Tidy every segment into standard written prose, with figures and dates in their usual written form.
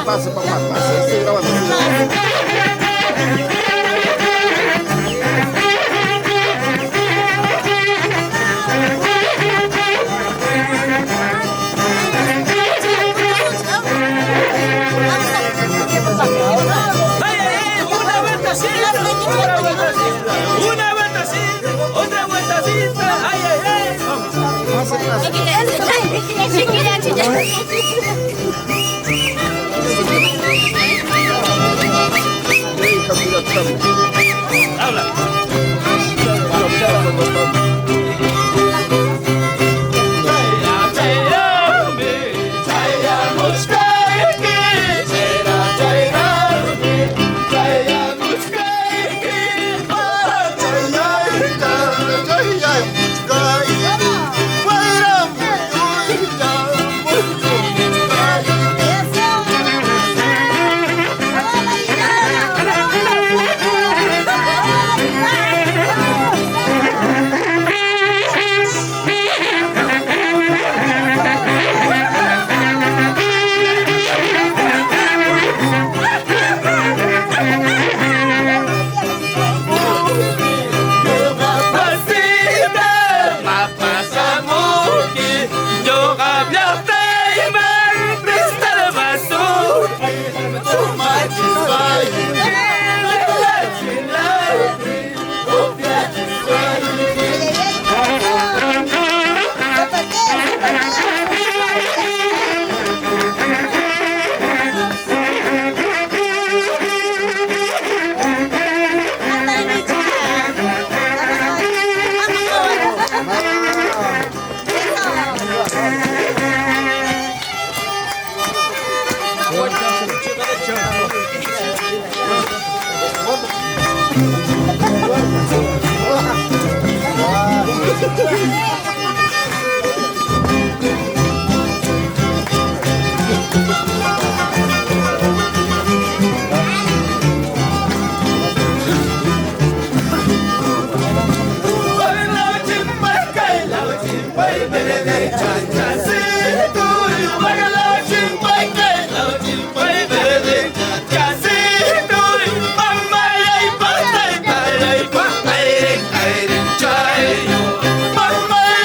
Pasa, papá, pasa. Estoy grabando. Una vueltacita, otra vueltacita, ay, ay, ay. Habla. Bye.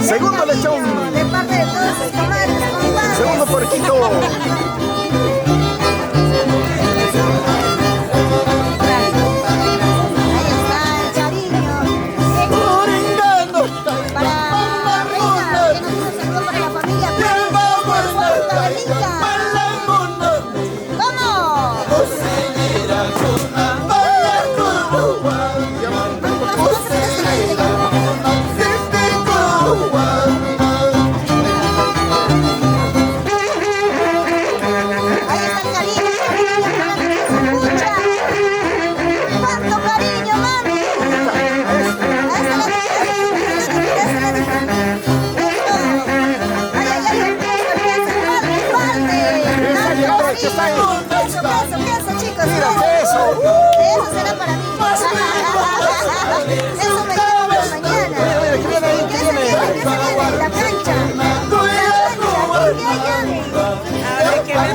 Segundo lechón. De parte de todos sus comadres, compadres. Segundo puerquito. Ahí está el cariño. Para Reina, que nos hizo saludo para la familia. ¿Cómo? Queso, chicos. Eso será para mí. Eso me llevo para mañana. ¿Qué viene? La cancha. Hay que ver.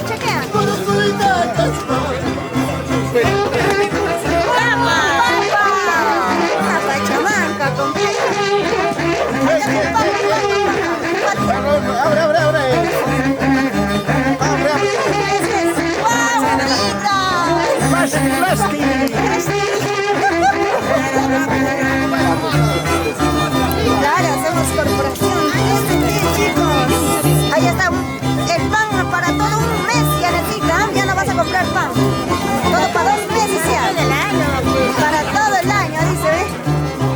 Chequea. Pachamanca completa. Abre. Claro, hacemos corporación. Chicos. Ahí está el pan para todo un mes, ya necesita. Ya no vas a comprar pan. Todo para 2 meses ya. Para todo el año, dice, ¿ves?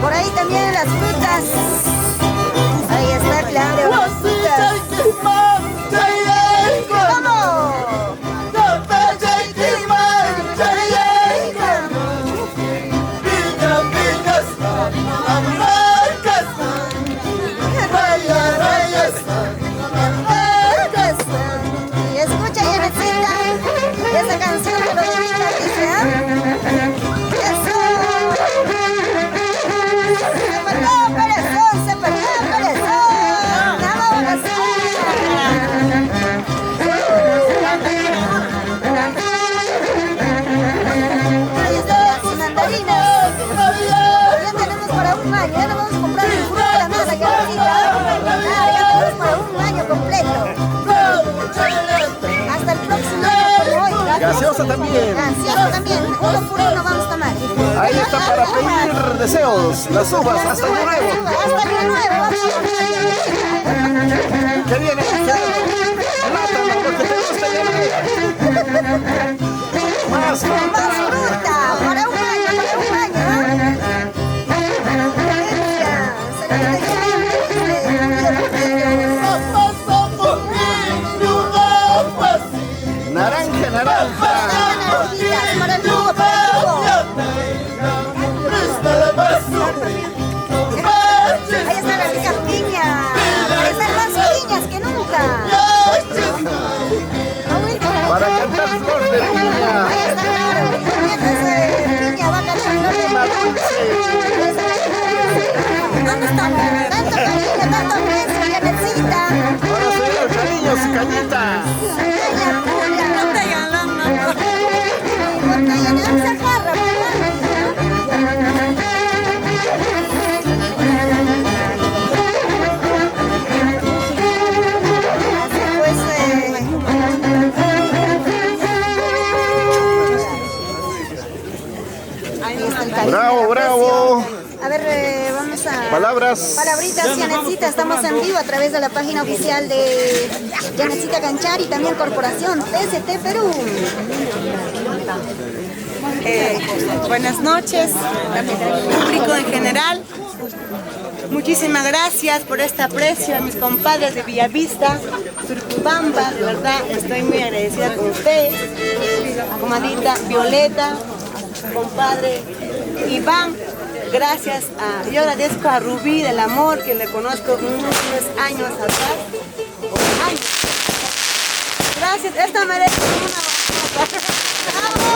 Por ahí también las frutas. Ahí está, claro. Las frutas. ¿Cómo? Gaseosa también. Gaseosa también. Uno por uno vamos a tomar. Ahí está para pedir deseos. Las uvas hasta el nuevo. Hasta el nuevo. ¿Qué viene? Plátano, lo que te gusta ya. Más fruta. Más fruta. Para un año, para un año. Naranja, naranja. Para el jugo, para el jugo. Ahí está la rica piña. Están más piñas que nunca. Para cantar flor de piña. Ahí está, claro. Piña va a cantar flor de piña. ¿Dónde está? Tanto cariño, tanto aprecio, Janetcita. Ahora señor cariños, cañita. Caña pura. Botella, no. Botella, no se agarra, Bravo, bravo. A ver, vamos a... Palabras. Palabritas, Janetcita, estamos en vivo a través de la página oficial de Janetcita Canchar y también Corporación TCT Perú. Buenas noches, público en general. Muchísimas gracias por este aprecio a mis compadres de Villavista, Surquibamba. De verdad, estoy muy agradecida con ustedes. A comadita Violeta, compadre Iván. Gracias yo agradezco a Rubí del Amor, que le conozco unos años atrás. Ay, gracias, esta merece una ¡bravo!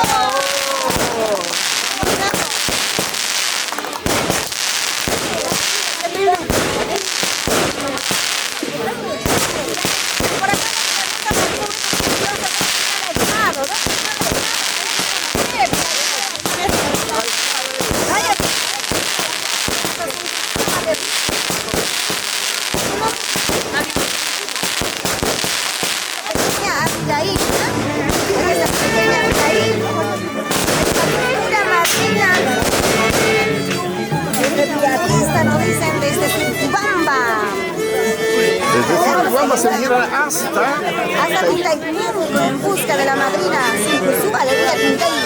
Vamos a seguir hasta Tintayuco en busca de la madrina Suba de Villa Tintay.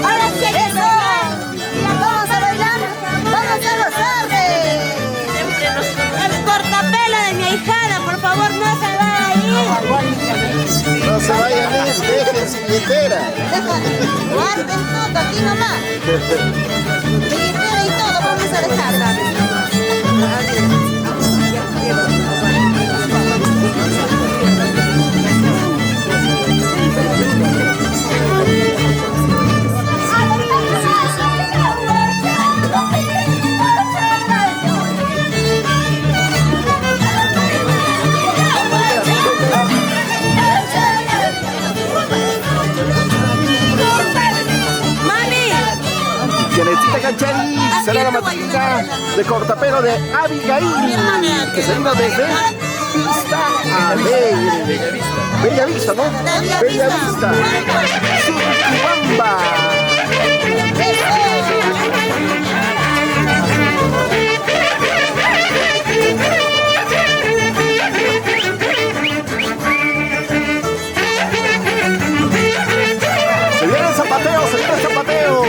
Ahora sí, eso. Vamos a bailar, vamos a gozar. El cortapelo de mi ahijada, por favor, no se va ahí. No se vayan, dejen su billetera. Guarden todo aquí nomás. Billetera y todo vamos a dejar, ¿sabes? Janetcita Canchari será la madrina de cortapelo de Abigail, que se vino desde Vista Alegre. Bellavista, ¿no? Bellavista. Surquibamba. Se viene el zapateo, se viene el zapateo.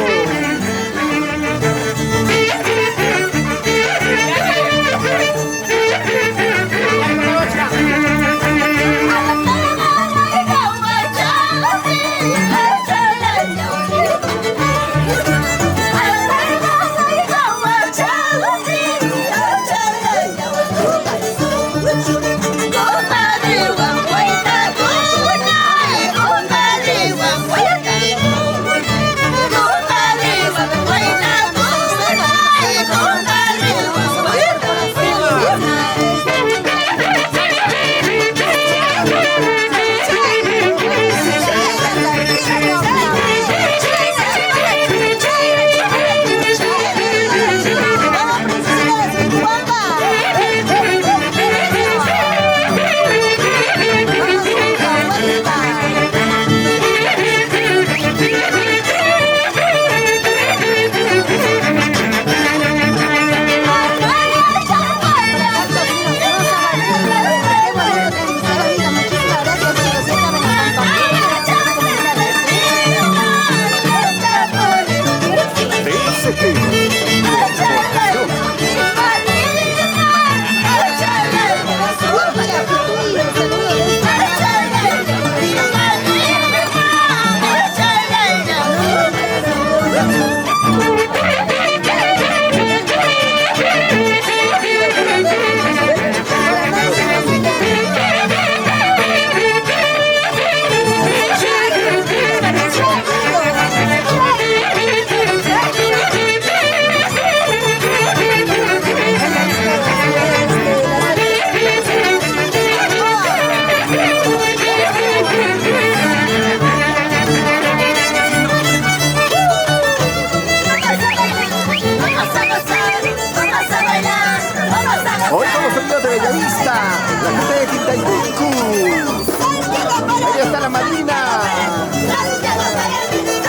la madrina.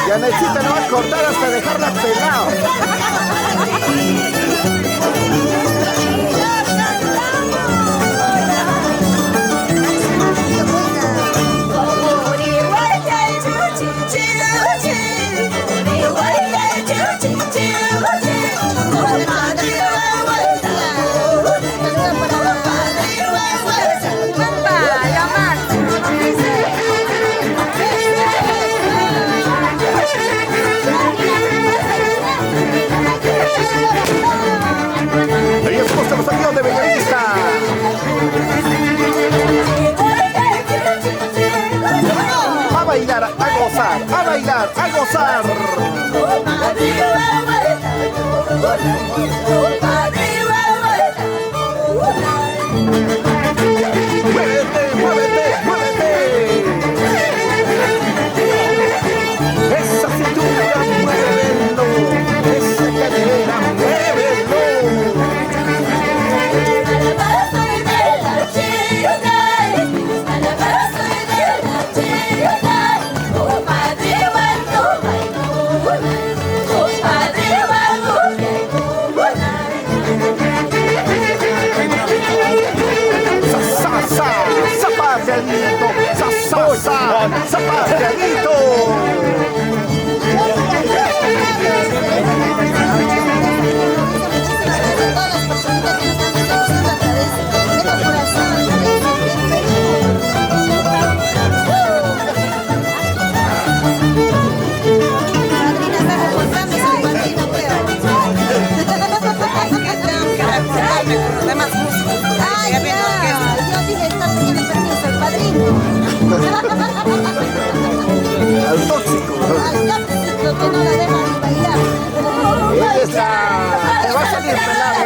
Janetcita no va a cortar hasta dejarla pelado. De Bellavista. A bailar, a gozar, a bailar, a gozar. Muévete, muévete, muévete. Esa cintura, muévelo. Esa cadera, muévelo. ¡Zapateadito! Al tóxico. Que no la dejan ni bailar. Ella está. Te va a salir pelado,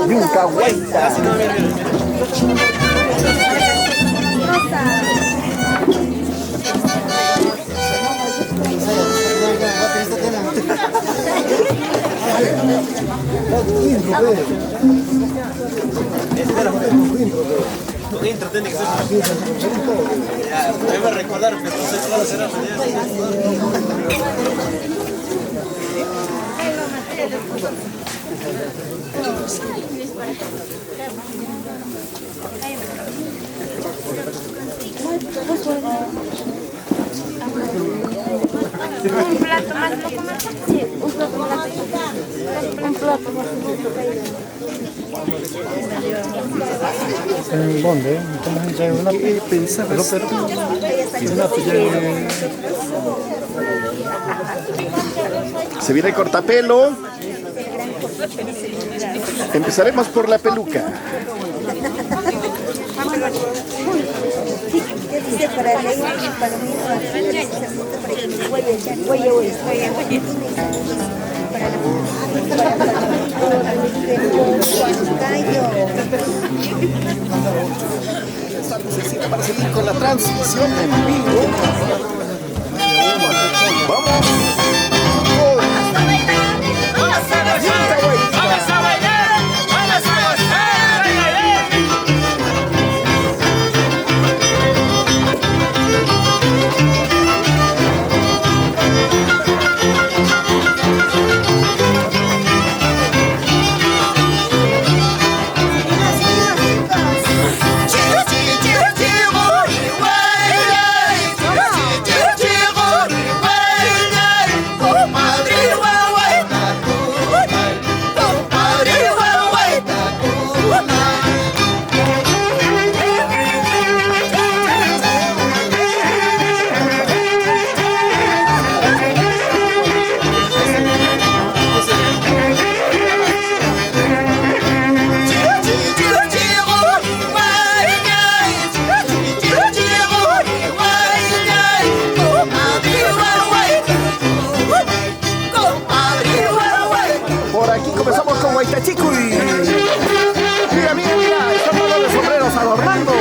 Yunca Huayta. Tu intro tiene que ser. Debe recordar que no sé cuál será. Un plato más, ¿no comer? Sí, un plato más. Un plato más. ¿En dónde? Entonces ya una Pensabas. Se viene el cortapelo. Empezaremos por la peluca. ¿Qué dice para leer y para mí? Para seguir con la transmisión en vivo. Vamos. Vamos a bailar, vamos a bailar, vamos a gozar, Por aquí comenzamos con Huaytachicuy. Mira, mira, mira, están todos los sombreros adornando.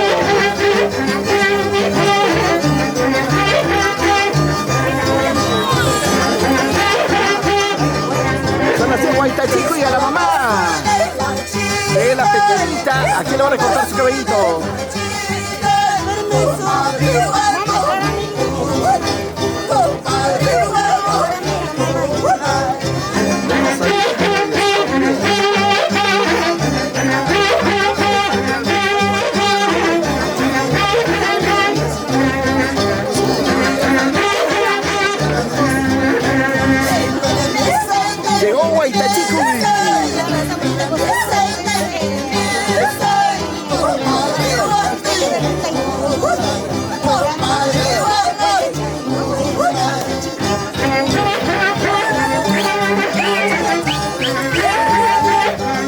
Son así Huaytachicuy a la mamá. La pequeñita, ¿a quién le van a cortar su cabellito? Llegó Huaytachicuy.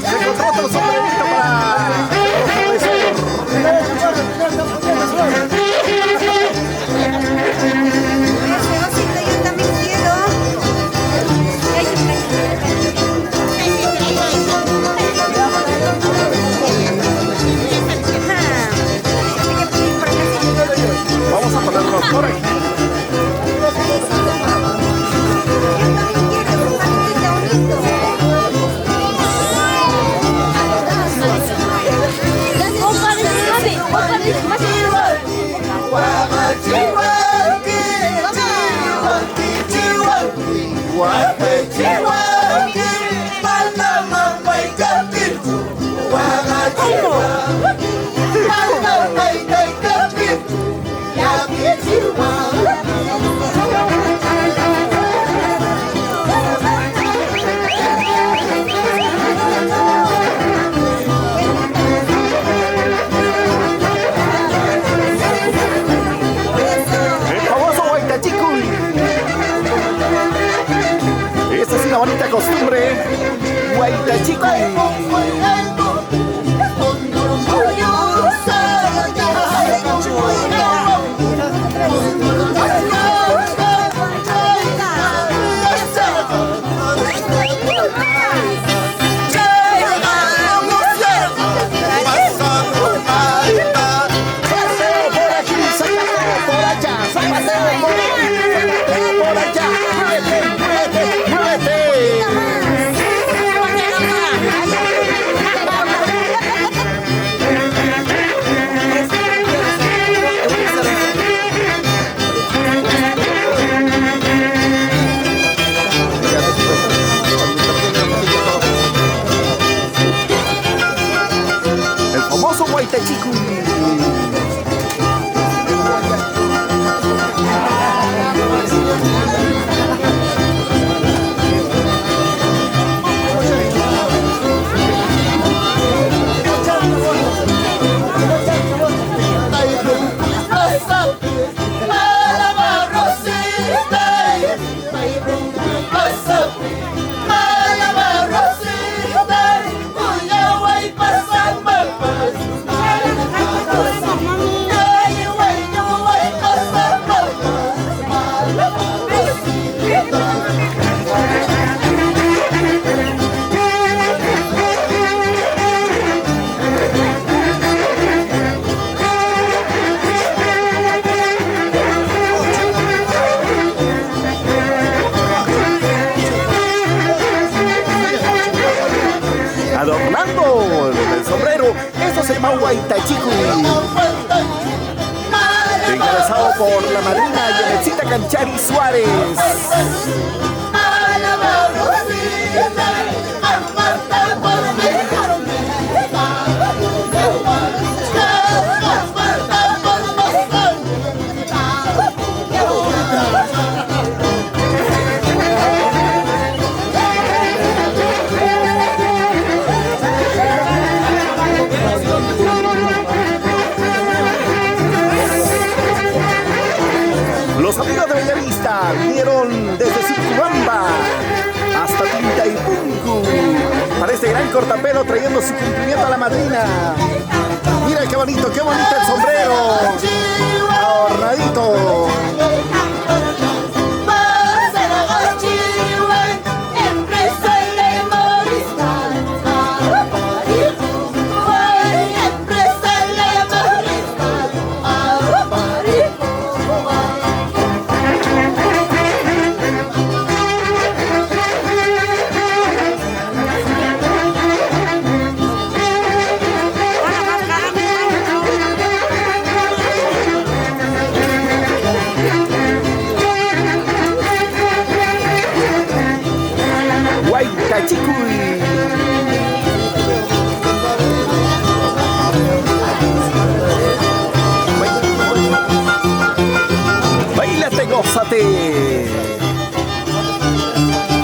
Se encontró otro sombrerito para Yo también quiero. Vamos a ponernos por aquí. El famoso Huaytachicuy. Esta es una bonita costumbre. Huaytachicuy. Huaytachicuy. Adornando el sombrero, esto se llama Huaytachicuy, encabezado por la madrina Yanecita Canchari Suárez. Los amigos de Bellavista vinieron desde Circunvamba hasta Tintaypuncu para este gran cortapelo trayendo su cumplimiento a la madrina. Mira qué bonito el sombrero, adornadito. Huaytachicuy. Báilate, gózate.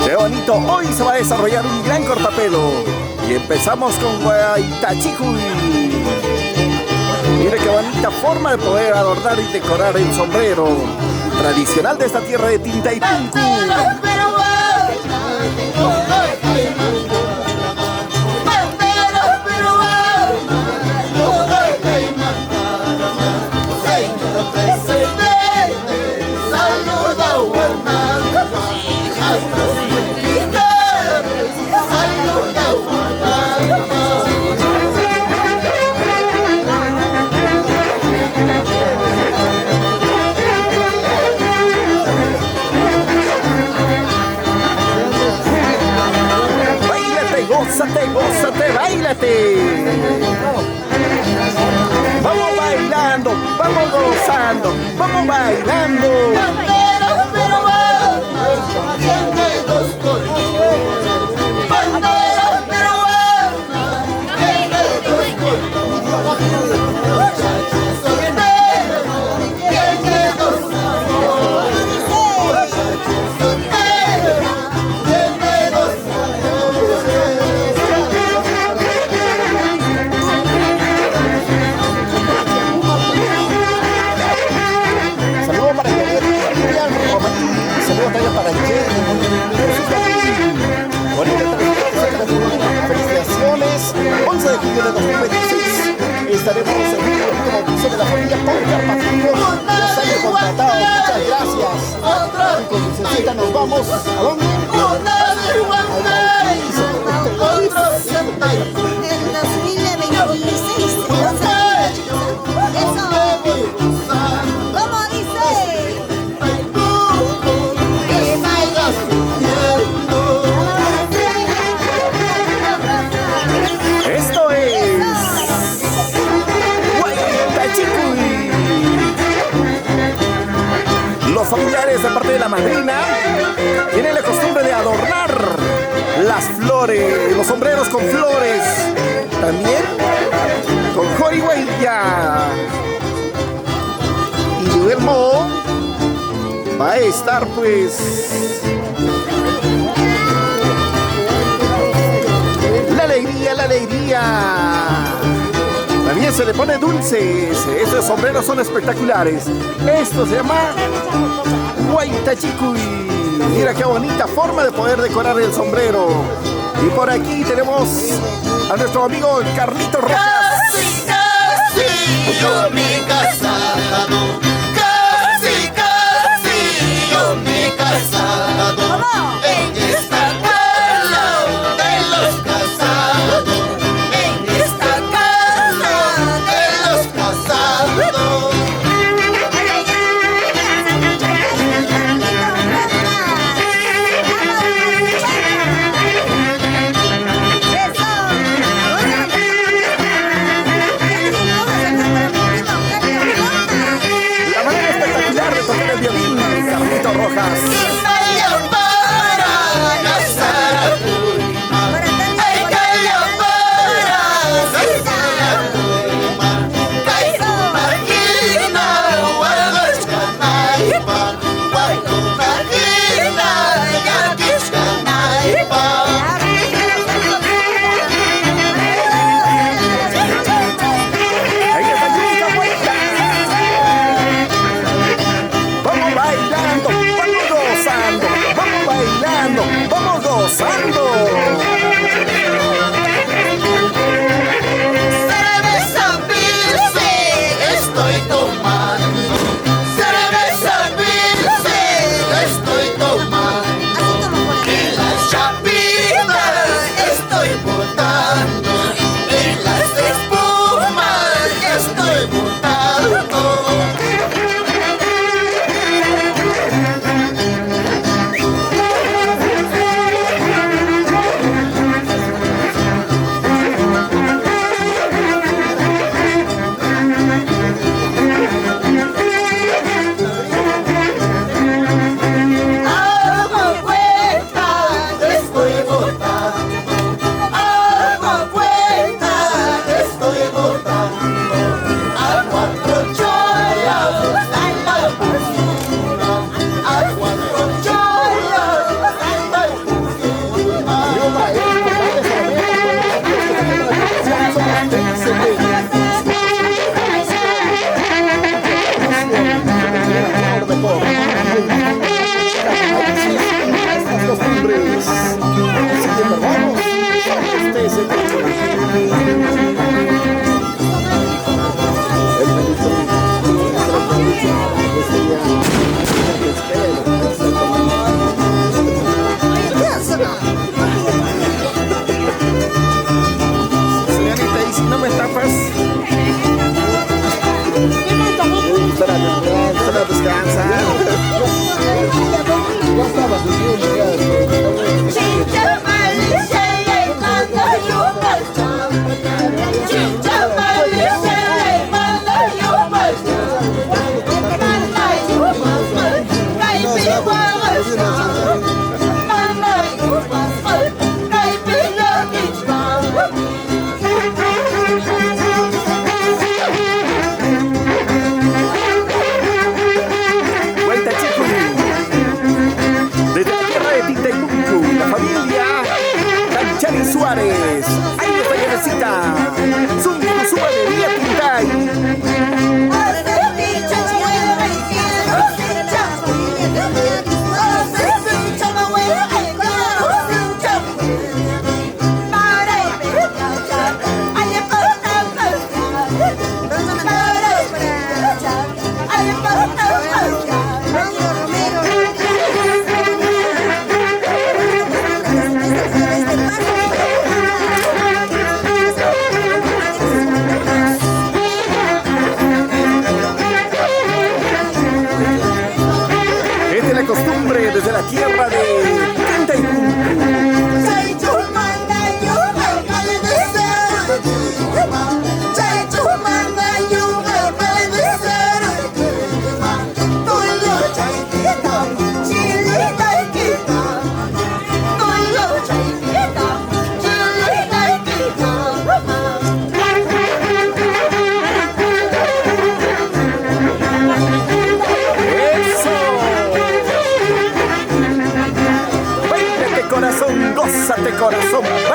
Qué bonito, hoy se va a desarrollar un gran cortapelo. Y empezamos con Huaytachicuy. Mire qué bonita forma de poder adornar y decorar el sombrero tradicional de esta tierra de Tintaypuncu. Gózate, gózate, báilate. Vamos bailando, vamos gozando, vamos bailando. Felicitaciones, 11 de julio de 2026 estaremos en vivo como piso de la familia Póncar Patricio. Ya sale contratado, muchas gracias. Y con Lucecita nos vamos, ¿a dónde? En 2026. ¿Cómo dice? Esto es Huaytachicuy. Los familiares de parte de la madrina tienen la costumbre de adornar las flores, los sombreros con flores. También con Jorihuella. Y de igual modo va a estar pues la alegría, la alegría. También se le pone dulces. Estos sombreros son espectaculares. Esto se llama Huaytachicuy. Mira qué bonita forma de poder decorar el sombrero. Y por aquí tenemos a nuestro amigo Carlito Rojas. Casi, casi, yo me he casado. Casi, casi, yo me he casado. En esta casa de los casados. En esta casa de los casados. La manera espectacular de tocar el violín, Carlito Rojas. Ahí está Yurika Huayta. Vamos bailando, vamos gozando, vamos bailando, vamos gozando. Cerveza Pilsen estoy tomando. Cerveza Pilsen estoy tomando. En las chapitas estoy botando. En las espumas estoy botando. Agua vuelta estoy botando. Agua vuelta estoy botando. Agua trochola en la basura. Agua trochola en la basura. Estas costumbres. Así que perdamos. Este es el señorita, y si no me tapas, para descansar. Chincha Malicela y manda yupas. Chincha Malicela y manda yupas. Manda yupas. Caipihuanas. Manda yupas. Caipihuanas. Huaytachicuy. Desde la tierra de Titayucu, la familia Canchani Suárez. Ahí está Llenecita. Zungu Suárez, Vía Tintay.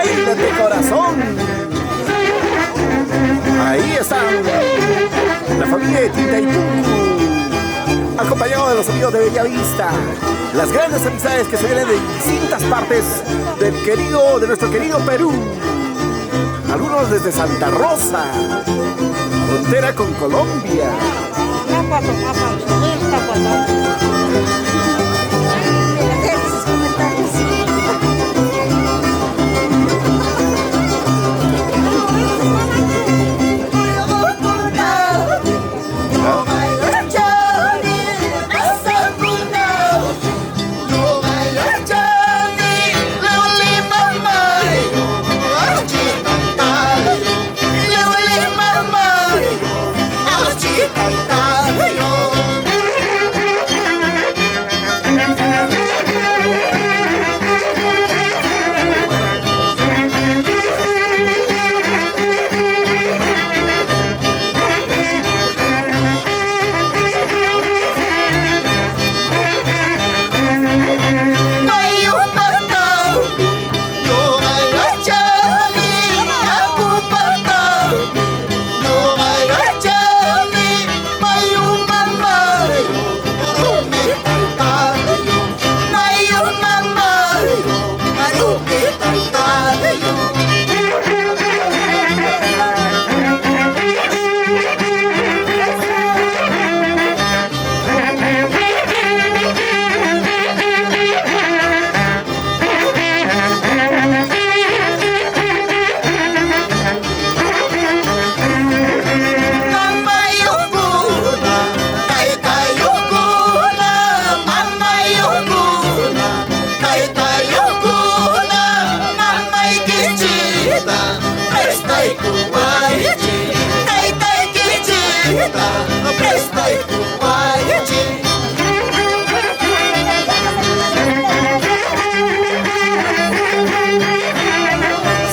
Peínate, corazón. Ahí están la familia de Tinta y Punku, acompañado de los amigos de Bellavista, las grandes amistades que se vienen de distintas partes de nuestro querido Perú. Algunos desde Santa Rosa, frontera con Colombia.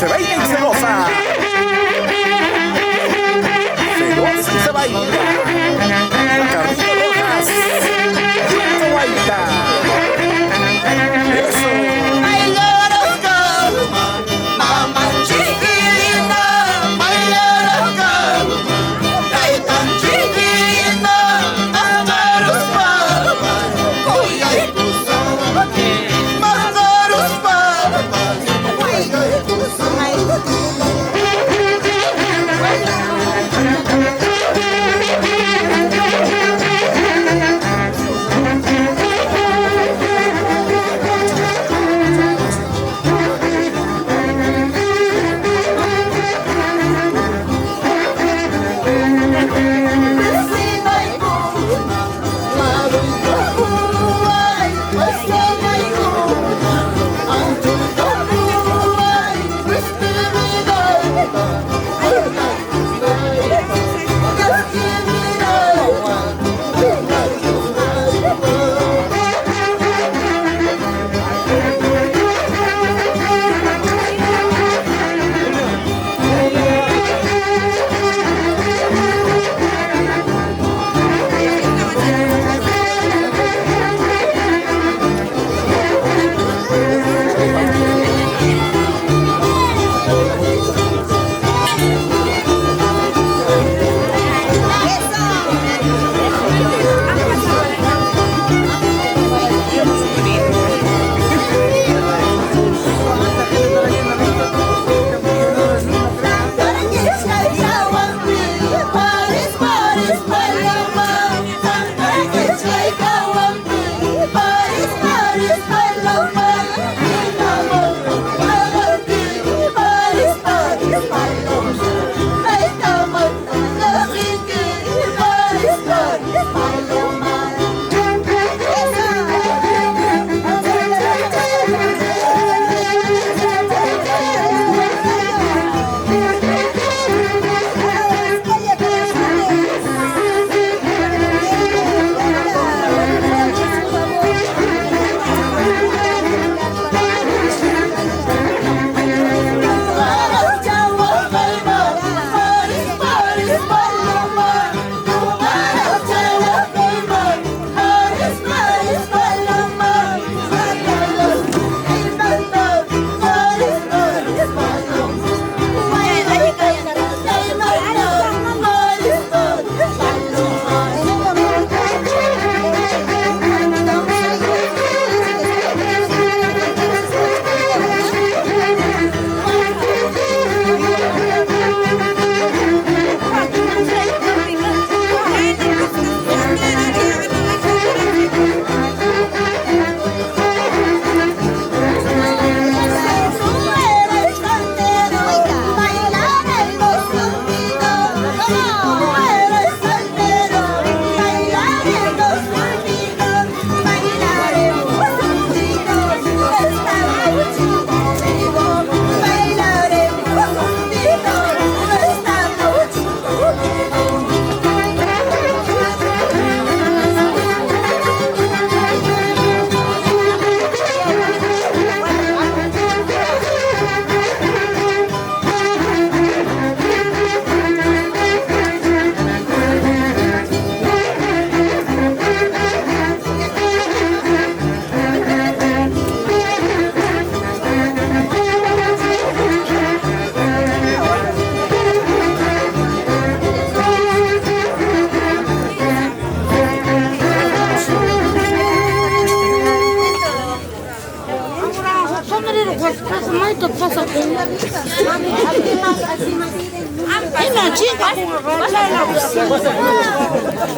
Se baila y se goza. Se goza y se baila. Carlito Rojas. Yunto Guaita. Eso.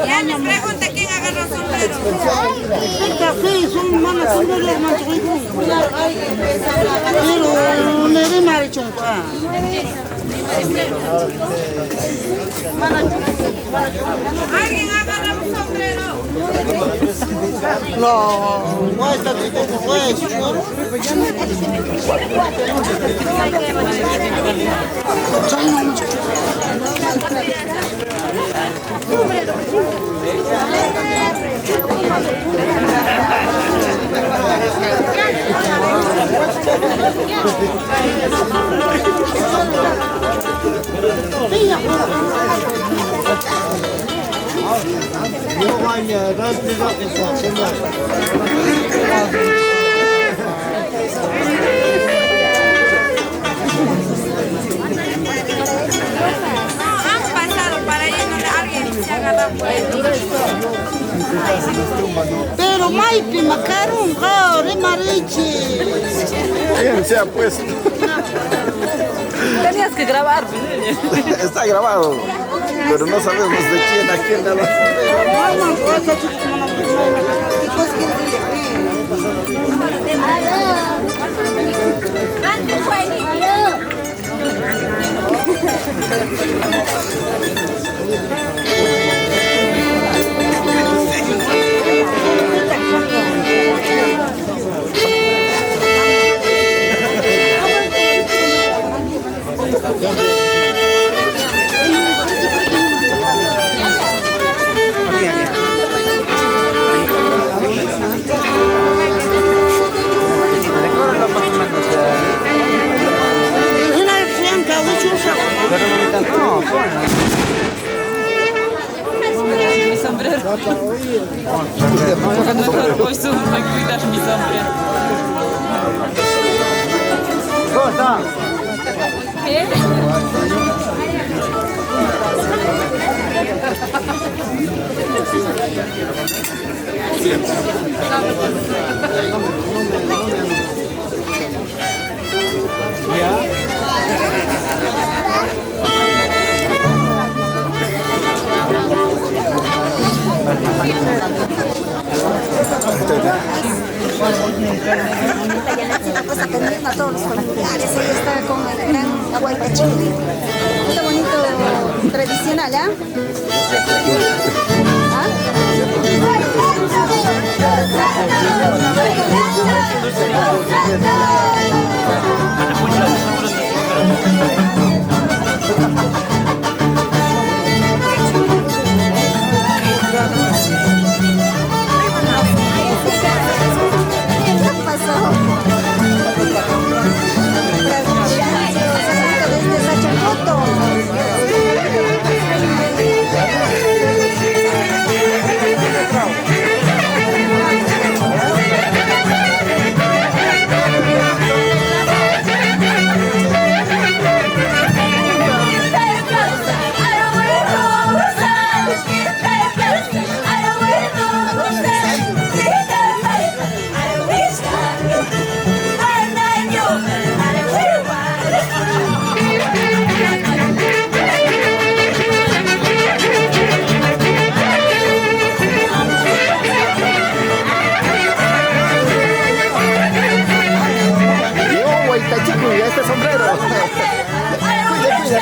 Ya me pregunta quién agarró el sombrero. ¿Alguien agarra un sombrero? Han pasado para allá donde alguien se agarra por ahí. Pero Maipi Macaron, Marichi. ¿Quién se ha puesto? Tenías que grabar. Está grabado, pero no sabemos de quién a quién le va. Mi sombrero. Hoy tú me cuidas mi sombrero. ¿Qué? Pues atendiendo a todos los familiares, ella está con el gran Huaytachiri. Está bonito, tradicional, ¿ah? ¿Qué pasó? Desde Sachacoto. Chico, y este sombrero. Cuida,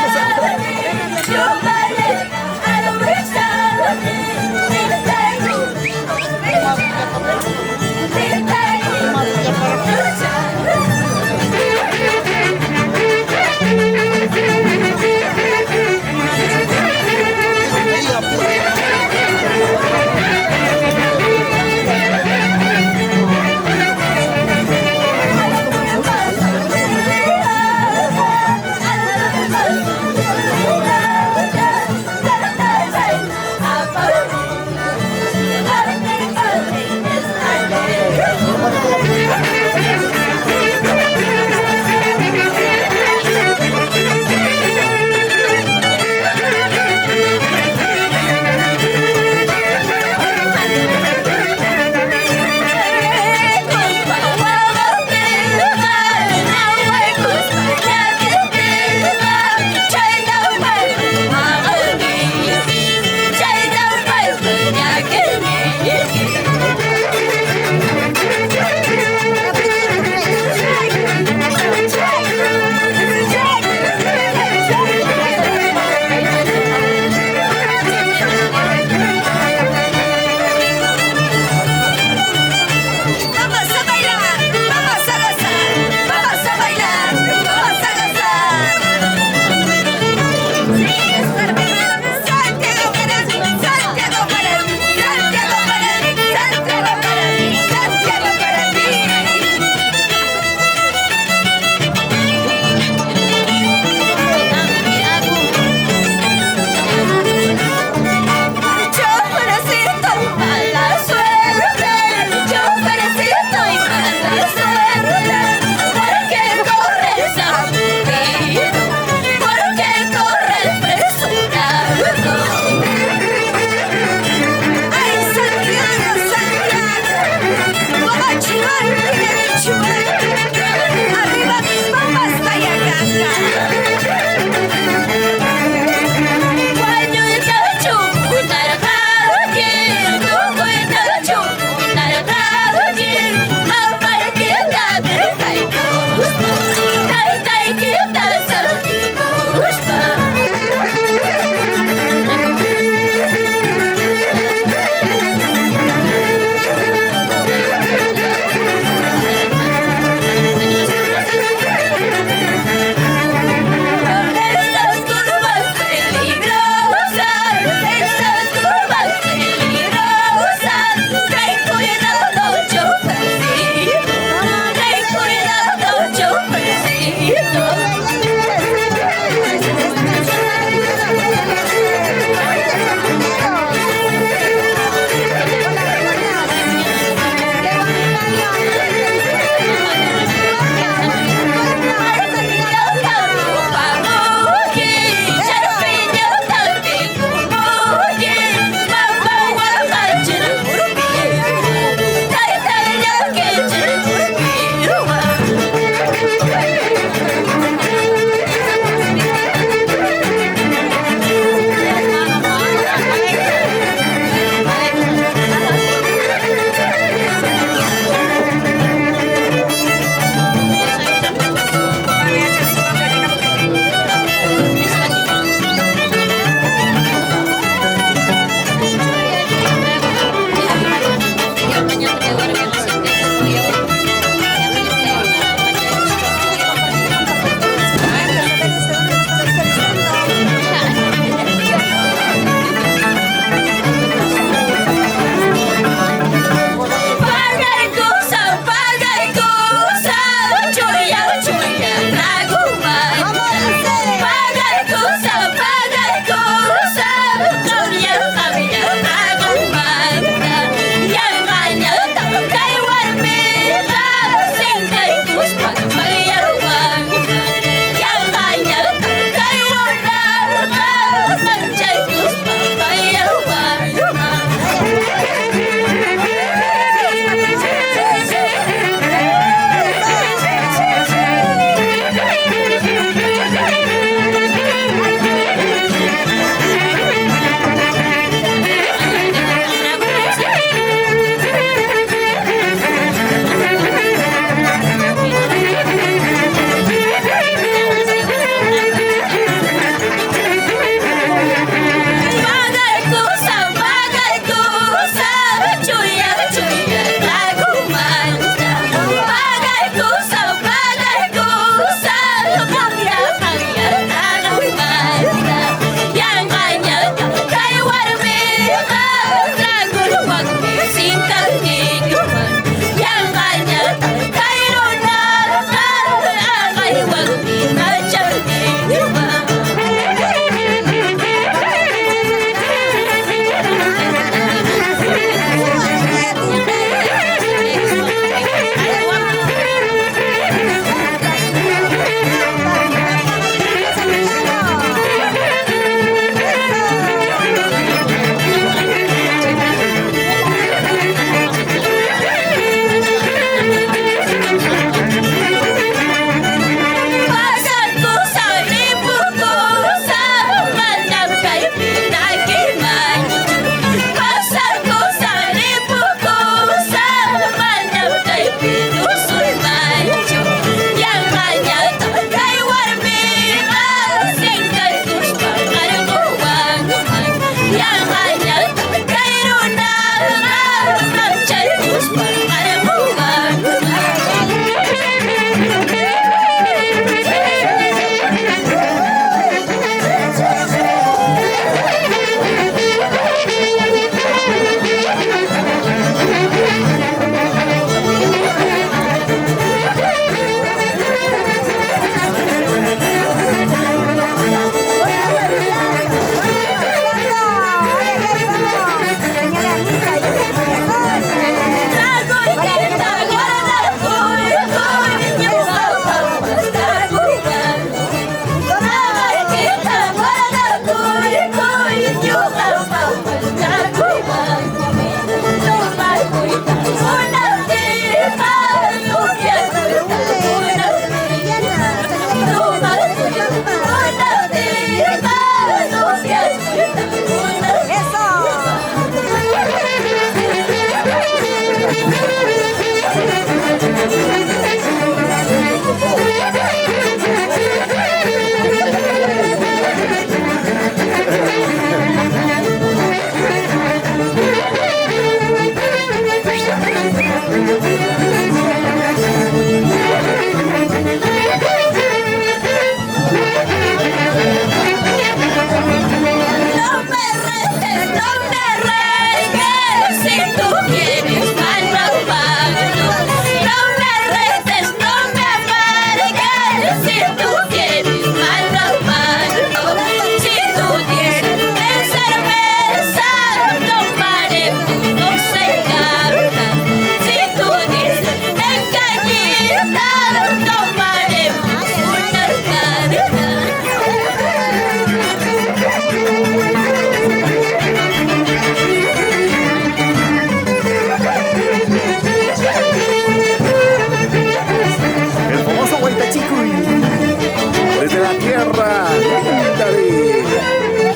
tierra linda de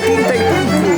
Tinta y Punku.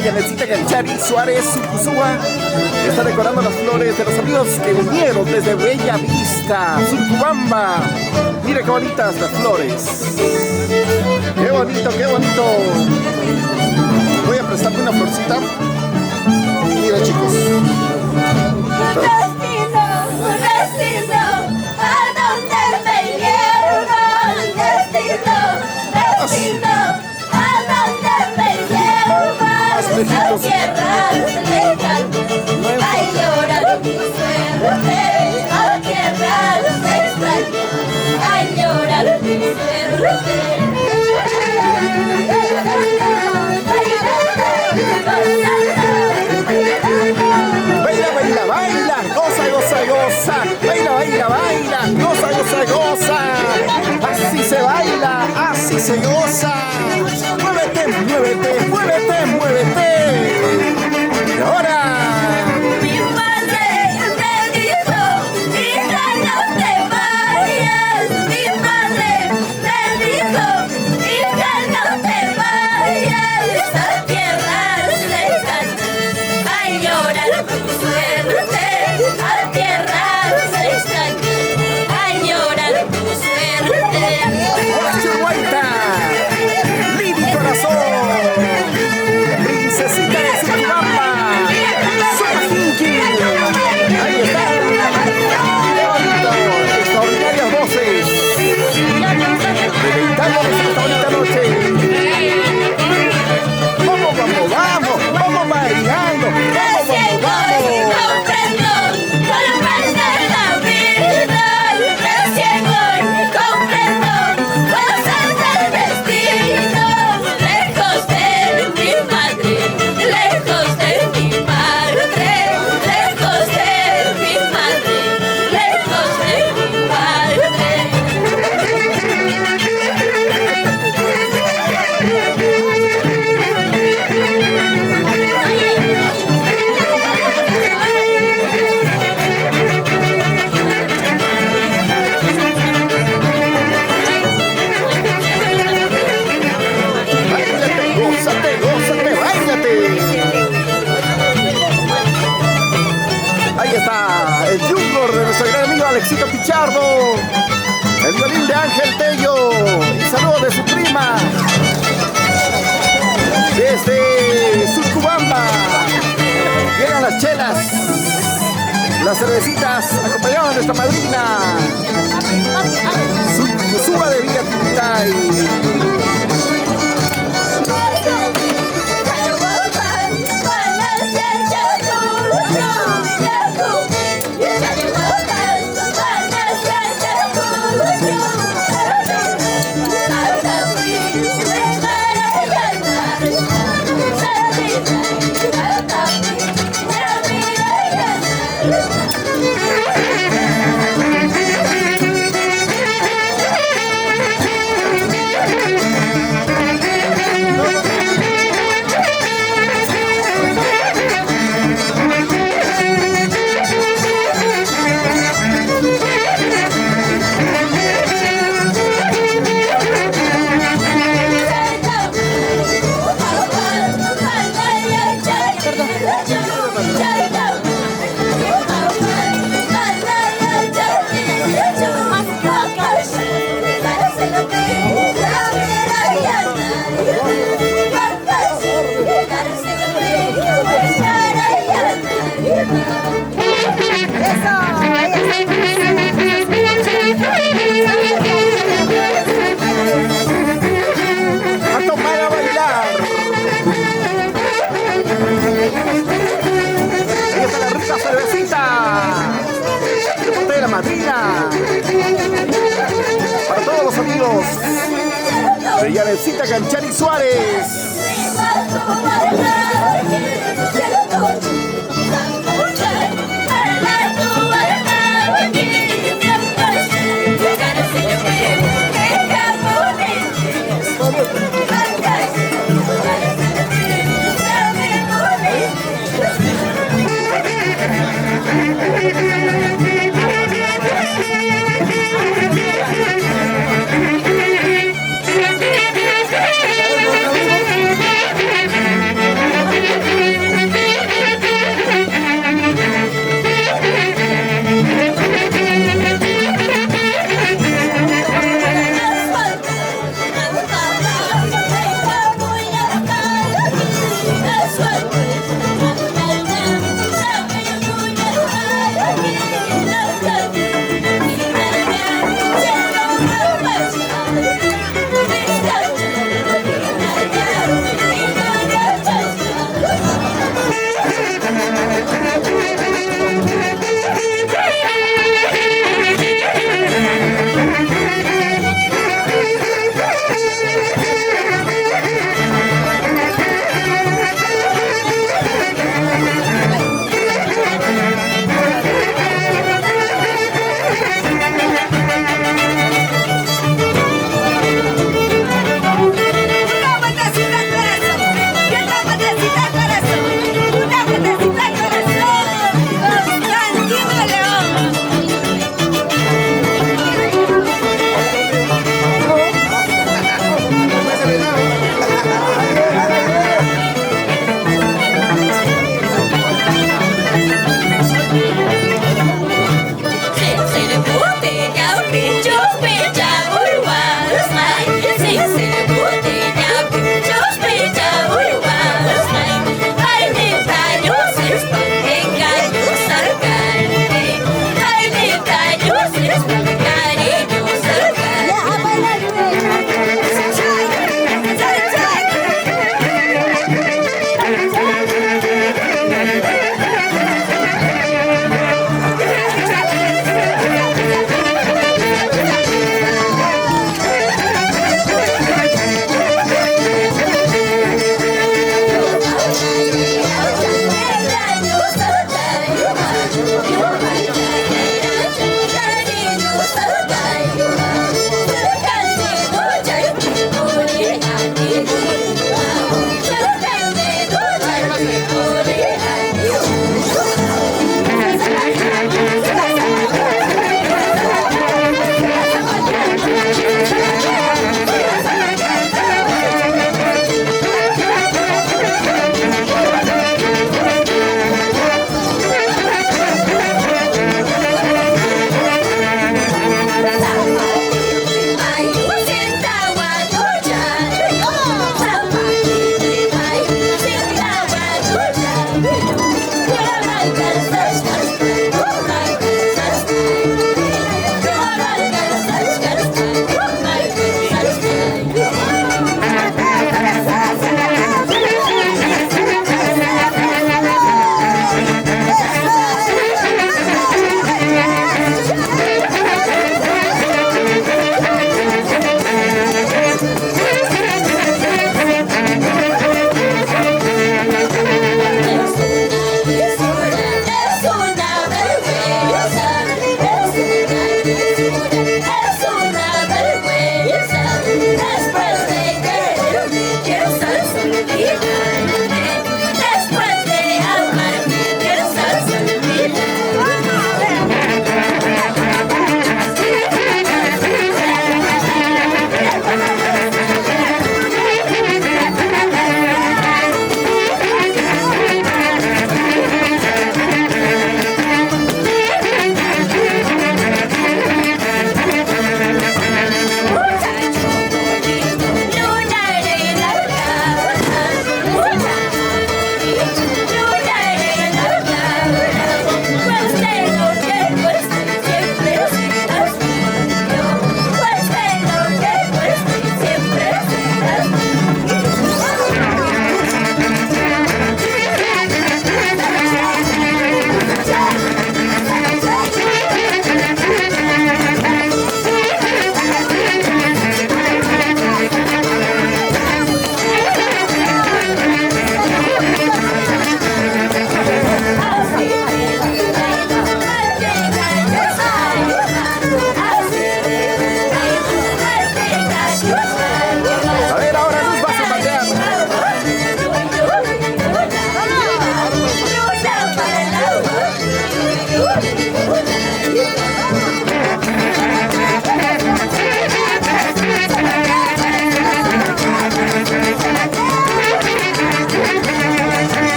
Yanecita Ganchari Suárez Sucuzúa está decorando las flores de los amigos que vinieron desde Bella Vista, Surcubamba. Mire qué bonitas las flores. Qué bonito, qué bonito. Voy a prestarme una florcita. Mira, chicos. Destino, ¿a dónde me llevan? Destino, ¿a dónde me llevan? A tierras lejanas, ay, llorar mi suerte. A tierras extrañas, ay, llorar mi suerte. Baila, baila, baila, goza, goza, goza. Baila, baila, baila, goza, goza, goza. Así se baila, así se goza. Muévete, muévete, muévete, muévete. Y ahora. Mi madre me dijo, hija, no te vayas. Mi madre me dijo, hija, no te vayas. A tierras lejanas, ay, llorar mi suerte. A tierras lejanas, ay, llorar mi suerte. Churguaita, Lili Corazón, princesita de Surcubamba, Super Kinky. Ahí está. Qué bonito, extraordinarias voces. Deleitándonos esta bonita noche. Vamos, vamos, vamos, vamos bailando. Vamos, vamos, vamos. Comprendo, comprendo la vida. Recién hoy comprendo cosas del destino. Lejos de mi madre, lejos de mi madre, lejos de mi madre, lejos de mi padre. Báilate, gózate, gózate, báilate. Ahí está el jungler de nuestro gran amigo Alexito Pichardo, el violín de Ángel Tello y saludos de su prima desde Surcubamba. Llegan las chelas, las cervecitas, acompañadas de nuestra madrina Suba de Villa Tintay. sonidos de Yanecita Canchari Suárez.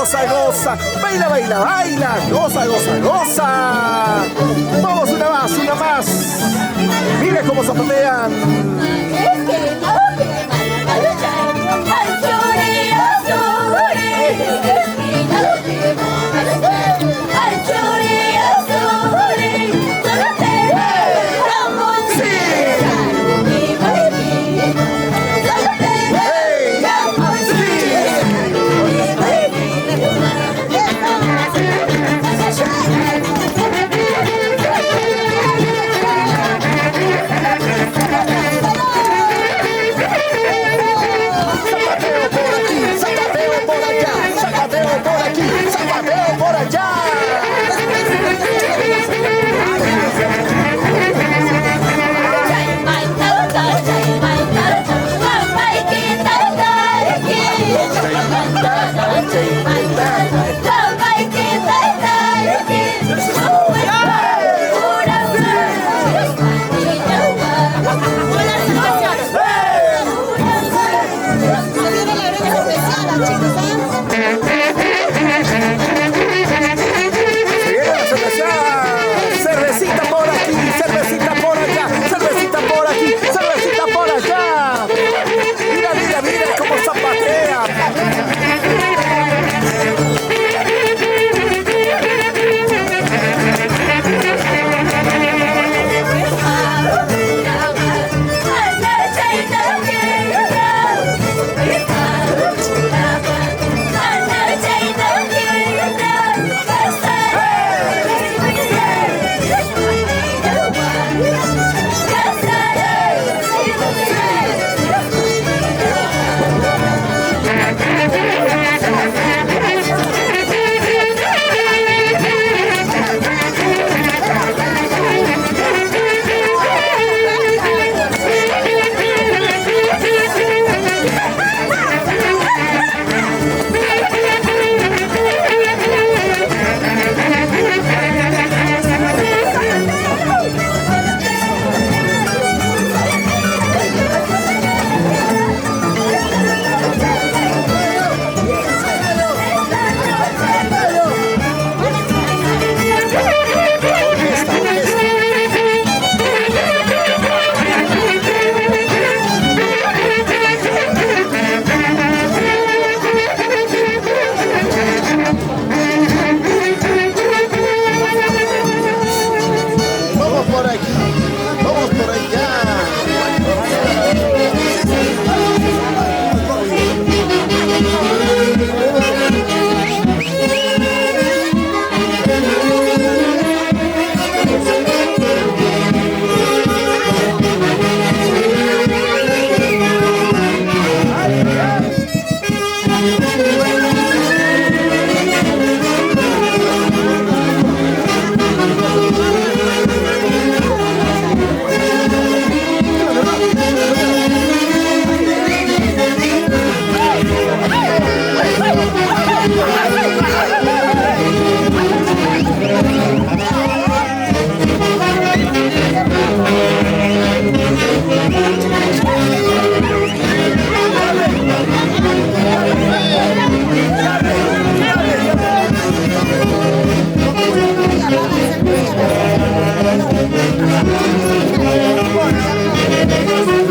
goza, goza. Baila, baila, baila. Goza, goza, goza. Vamos, una más. Mira cómo zapatean.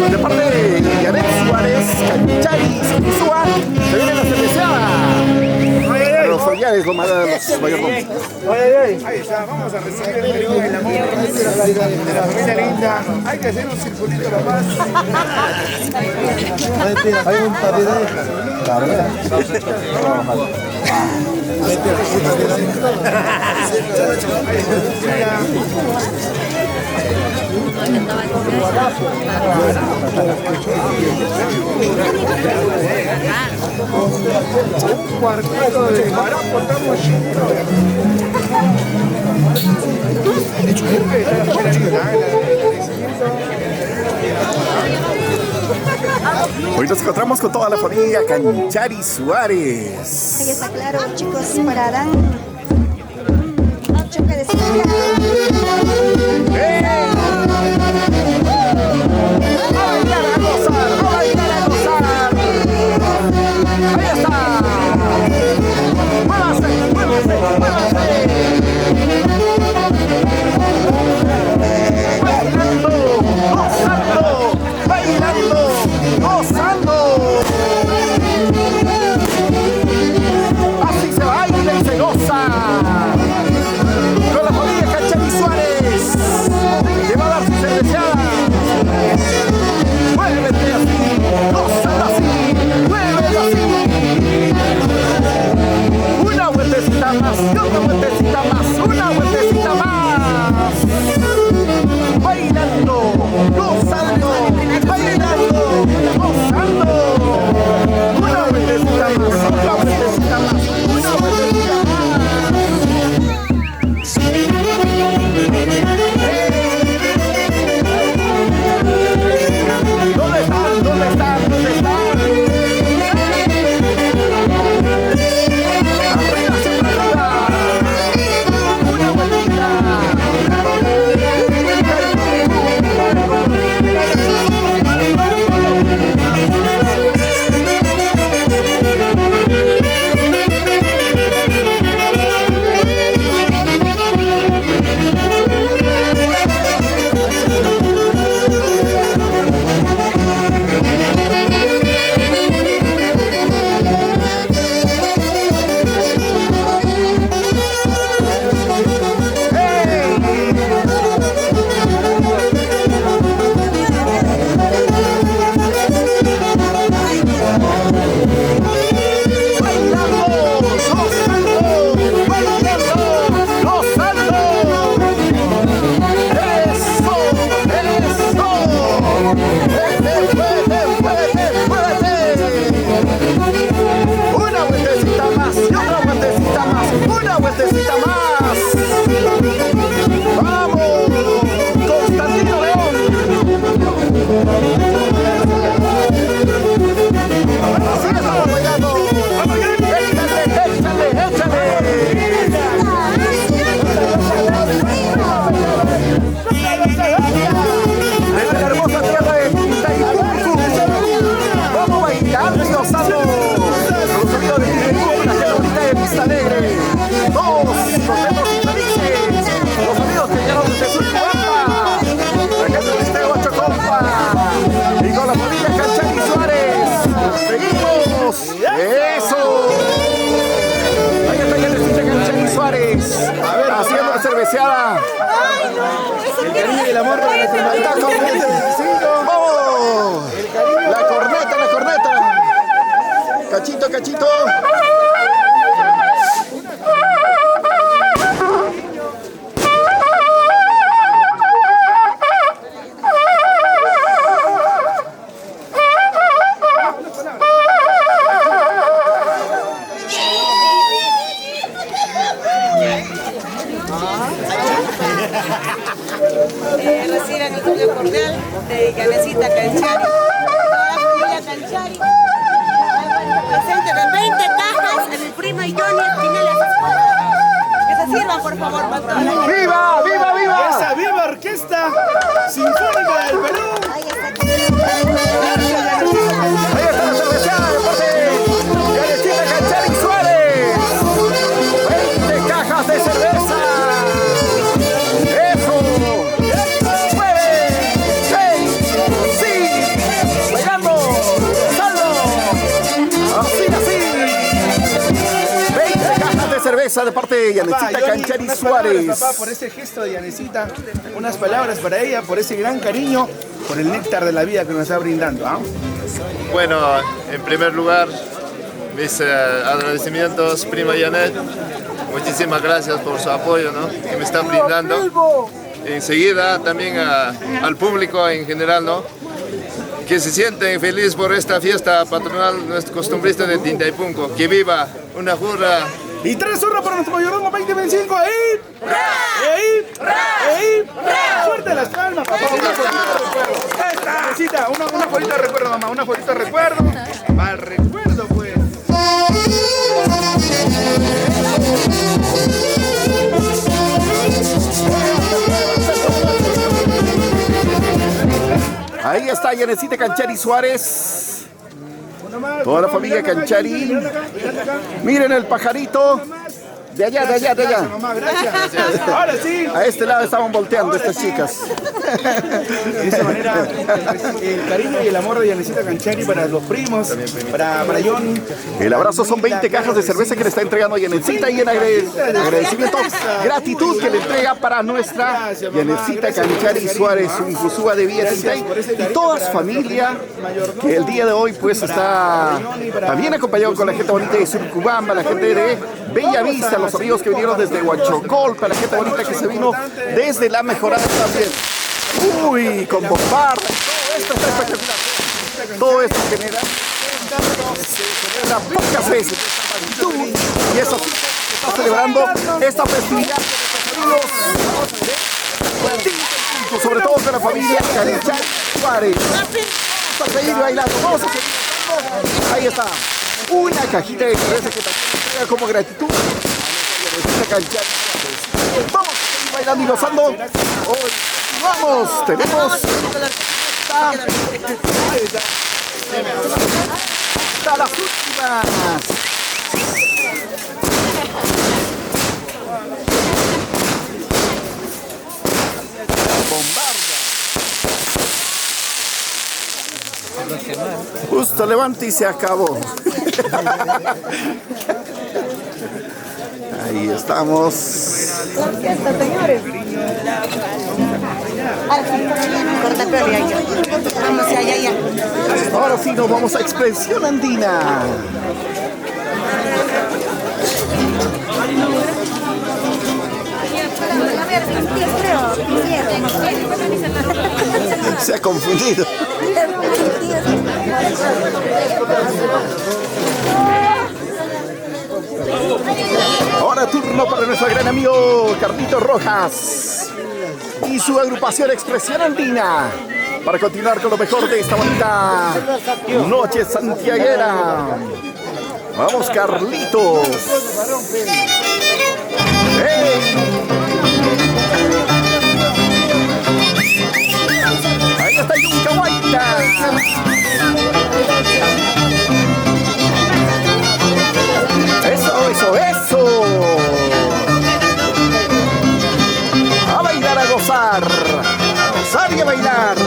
De parte de Janet Suárez, Cancharis, Usúa, se viene la cerveceada. Los familiares, los mayordomos. Ahí está, vamos a recibir el Perú en la mano de la familia linda. Hay que hacer un circulito nomás. Hay un un cuarteto de barapo estamos Hoy nos encontramos con toda la familia Cancharis Suárez. Ahí está claro, chicos, pararán. Choque de esquina. Ahí está. vueltecita más, una vueltecita más. Bailando, gozando, bailando, gozando. Una vueltecita más, otra vueltecita más, una vueltecita más. ¿Dónde están? ¿Dónde están? ¿Dónde están? Arriba, siempre arriba. Una vueltita. Haciendo la cerveceada. El cariño y el amor para nuestra hermanita corneta 25. ¡Vamos! La corneta, la corneta. Cachito, cachito. Reciban el saludo cordial de Yanecita Canchari, toda la familia Canchari, presente de 20 cajas a mi prima Johnny Espinel. Que se sirvan, por favor, para toda la gente. ¡Viva, viva, viva! Esa viva orquesta sinfónica del Perú. Ahí está la cerveceada de parte de Yanecita Canchari Suárez. 20 cajas de cerveza. Cerveza de parte de Yanecita Canchari Suárez. Papá, por ese gesto de Yanecita, unas palabras para ella, por ese gran cariño, por el néctar de la vida que nos está brindando. ¿Ah? Bueno, en primer lugar, mis agradecimientos, prima Janet. Muchísimas gracias por su apoyo, ¿no?, que me están brindando. Enseguida también al público en general, ¿no?, que se sienten felices por esta fiesta patronal nuestra costumbrista de Tintaypunco. Que viva una jurra. Y 3 horas para nuestro mayordomo 2025. ¡Ahí! ¡Suerte las palmas, papá! Una fotito de recuerdo, mamá. Una fotito de recuerdo. Mal recuerdo, pues. Ahí está Yanecita Canchari Suárez. Toda la familia Canchari. Miren el pajarito. De allá, de allá, de allá. Mamá, gracias. Ahora sí. A este lado estaban volteando estas chicas. De esa manera, el cariño y el amor de Yanecita Canchari para los primos, para Johnny. El abrazo son 20 cajas de cerveza que le está entregando a Yanecita y en agradecimiento, gratitud que le entrega para nuestra Yanecita Canchari Suárez, un Jusúa de Villa Tintay y toda su familia que el día de hoy pues está también acompañado con la gente bonita de Surcubamba, la gente de Bella Vista, los amigos que vinieron desde Huachocol, para la gente bonita que se vino desde La Mejorada también. Uy, con bombarda. Todo esto está espectacular. Todo esto genera pocas veces y eso sí, está celebrando esta festividad sobre todo con la familia Calichay Juárez. Vamos a seguir bailando, vamos a seguir bailando. Ahí está, una cajita de cerveza que también entrega como gratitud. Vamos a seguir bailando y gozando. Hoy vamos, tenemos hasta las últimas. Justo levanta y se acabó. Ahí estamos. Señores. Vamos allá. Ahora sí nos vamos a Expresión Andina. Se ha confundido. Ahora turno para nuestro gran amigo Carlito Rojas y su agrupación Expresión Andina para continuar con lo mejor de esta bonita noche santiaguera. Vamos, Carlitos. ¡Hey! Ahí está Yunca Guaita. Eso. A bailar, a gozar y a bailar.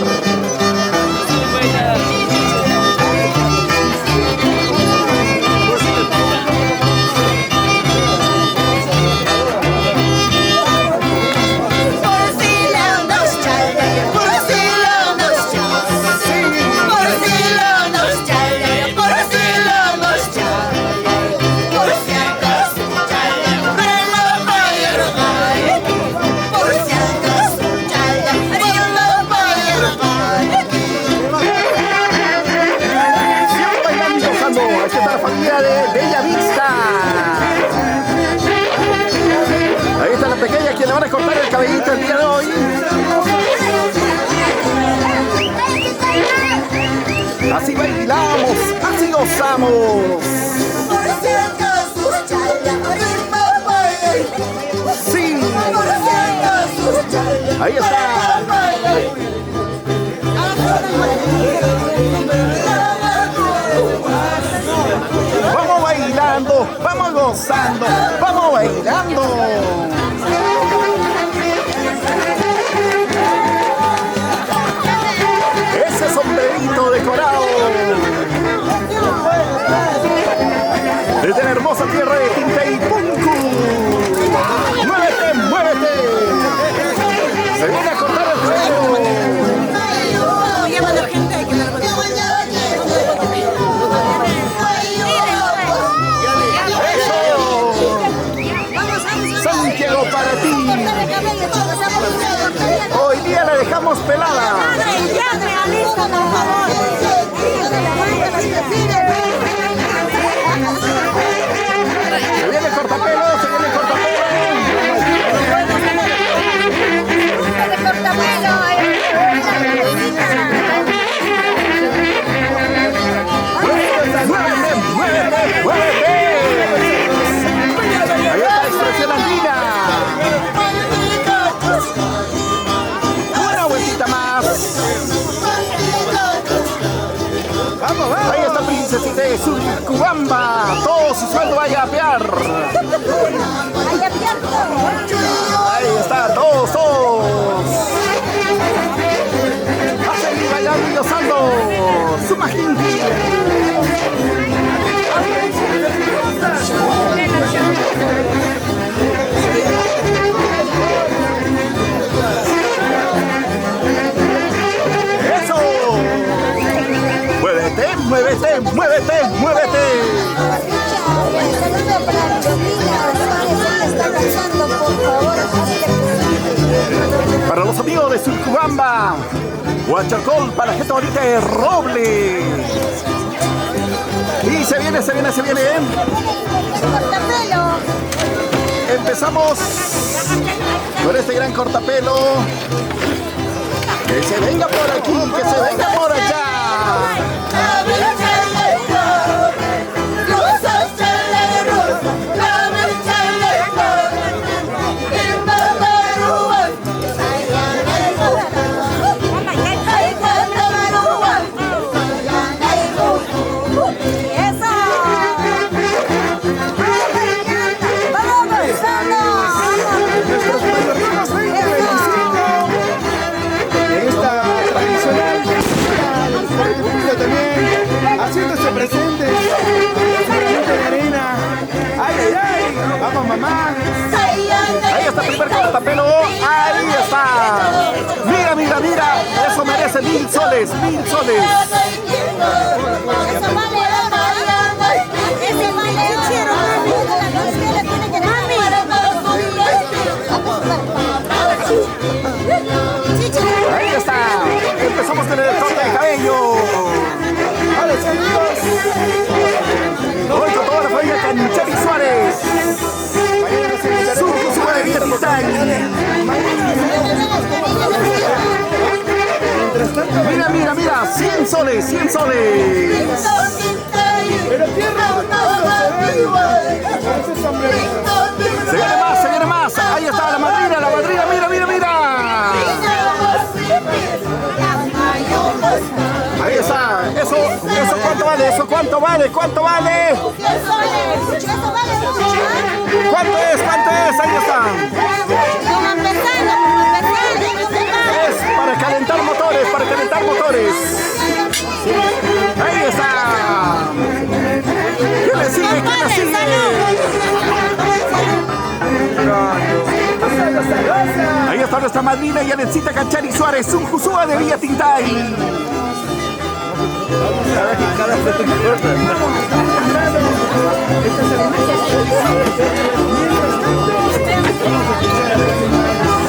De Bella Vista. Ahí está la pequeña quien le van a cortar el cabellito el día de hoy. Así bailamos, así gozamos. Sí. Ahí está. Vamos bailando, vamos gozando, vamos bailando. Ese sombrerito decorado desde la hermosa tierra de Tinteypunku. Muévete, muévete. Se viene a cortar el fuego. Santiago para ti. Hoy día la dejamos pelada. Se viene el cortapelo, se viene el cortapelo. Muévete, muévete, muévete. Ahí está Expresión Andina. Una vueltita más. Ahí está Princesita de Surcubamba. Todo su sueldo vaya a apear. Ahí está, todos. A seguir bailando y gozando. Su majinqui. ¡Eso! ¡Muévete, muévete, muévete, muévete! Para los amigos de Surcubamba, Huachacol, para gente bonita de Roble. Y se viene. Empezamos con este gran cortapelo. Que se venga por aquí, que se venga por allá. Haciéndose presente, de arena. ¡Ay! ¡Vamos, mamá! Ahí está el primer cortapelo. Ahí está. Mira. Eso merece 1000 soles. 1000 soles. Ahí está. Empezamos con el corte de cabello. Hoy con toda la familia Canchari Suárez. Su de Vietitán. Mira. 100 soles. Se viene más. Ahí está la madrina. Mira. Ahí está. Eso ¿cuánto vale? ¿Cuánto vale? ¿Cuánto es? Ahí está. Es para calentar motores. Ahí está. ¿Quién le sigue? Ahí está nuestra madrina Yanecita Canchari Suárez, un Jusúa de Villa Tintay.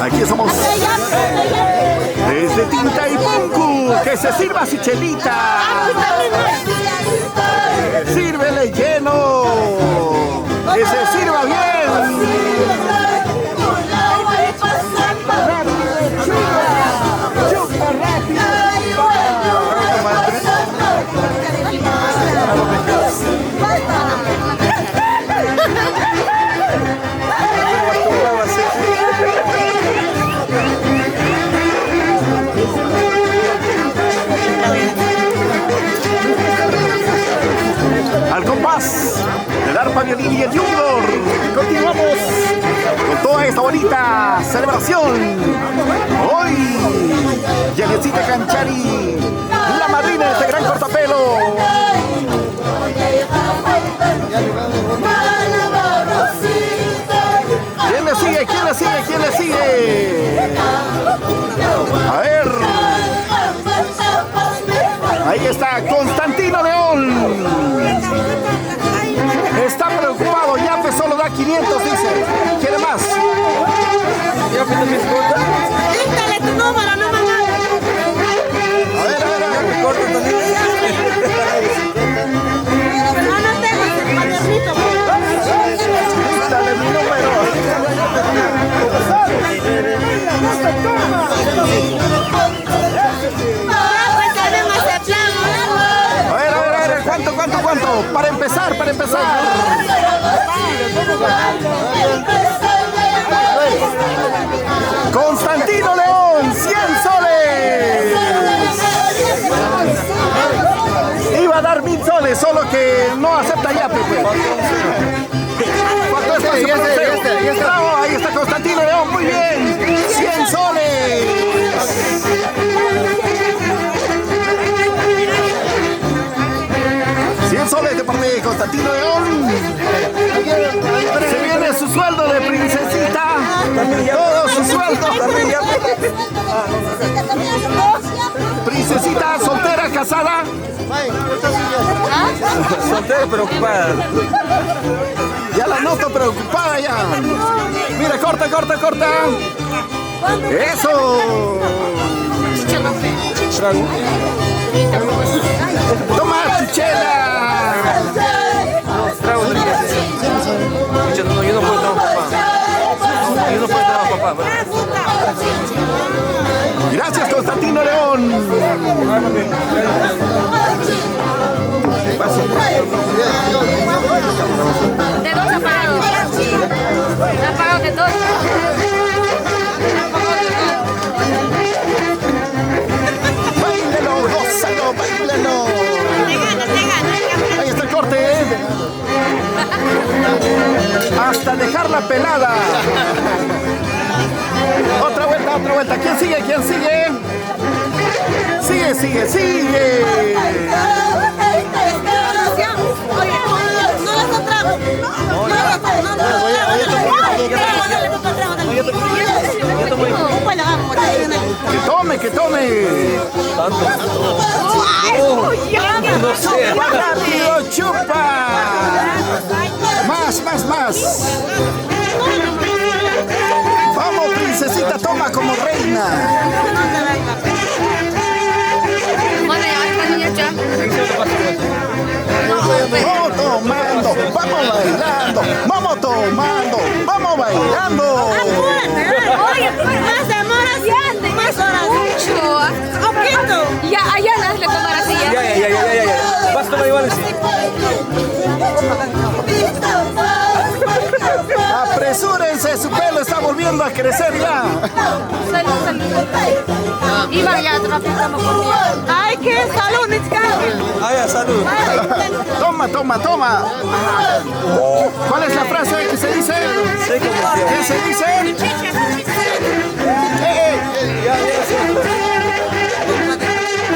Aquí somos desde Tintaypunku. Que se sirva su chelita. Sírvele lleno. Que se sirva bien. Al compás del arpa, violín y el yungor, continuamos con toda esta bonita celebración. Hoy, Yanecita Canchari, la madrina de este gran cortapelo. ¿Quién le sigue? A ver. Ahí está Constantino León. Está preocupado, Yape solo da 500, dice. ¿Quiere más? Dígale tu número, no me A ver. corto también. No tengo ese cuadernito. Dale mi número. A ver, ¿cuánto? Para empezar. Constantino León, 100 soles. Iba a dar 1000 soles, solo que no acepta ya, Pepe. ¿Cuánto es? Bravo, ahí está Constantino León, muy bien. 100 soles. Soles de parte de Constantino León. Se viene su sueldo de princesita. Todo su sueldo. Princesita soltera, casada. Soltera preocupada. Ya la noto preocupada ya. Mira, corta, corta, corta. Eso. Toma tu chela. Yo no puedo tomar papá. Yo no puedo tomar papá. Gracias, Constantino León. De dos apagados. Apagados de dos. Báilelo, gózalo, báilelo. Ahí está el corte, ¿eh? Hasta dejarla pelada. Otra vuelta, otra vuelta. ¿Quién sigue? ¿Quién sigue? Sigue, sigue, sigue. Oye, no las atrapo. Que tome, que tome. No sé. ¡Rápido, chupa! Más, más, más. Vamos, princesita, toma como reina. Vamos tomando, vamos bailando, vamos tomando, vamos bailando. Oye, más demoras, más horas. Mucho. Poquito. Ya, allá las le tomar así ya. Ya. Vas a tomar igual así. Apresúrense, su pelo está volviendo a crecer ya. Salud. Iba ya, trapezamos conmigo. Ay, qué salud, Ya, salud. Toma, toma, toma. ¿Cuál es la frase que se dice? ¿Qué se dice?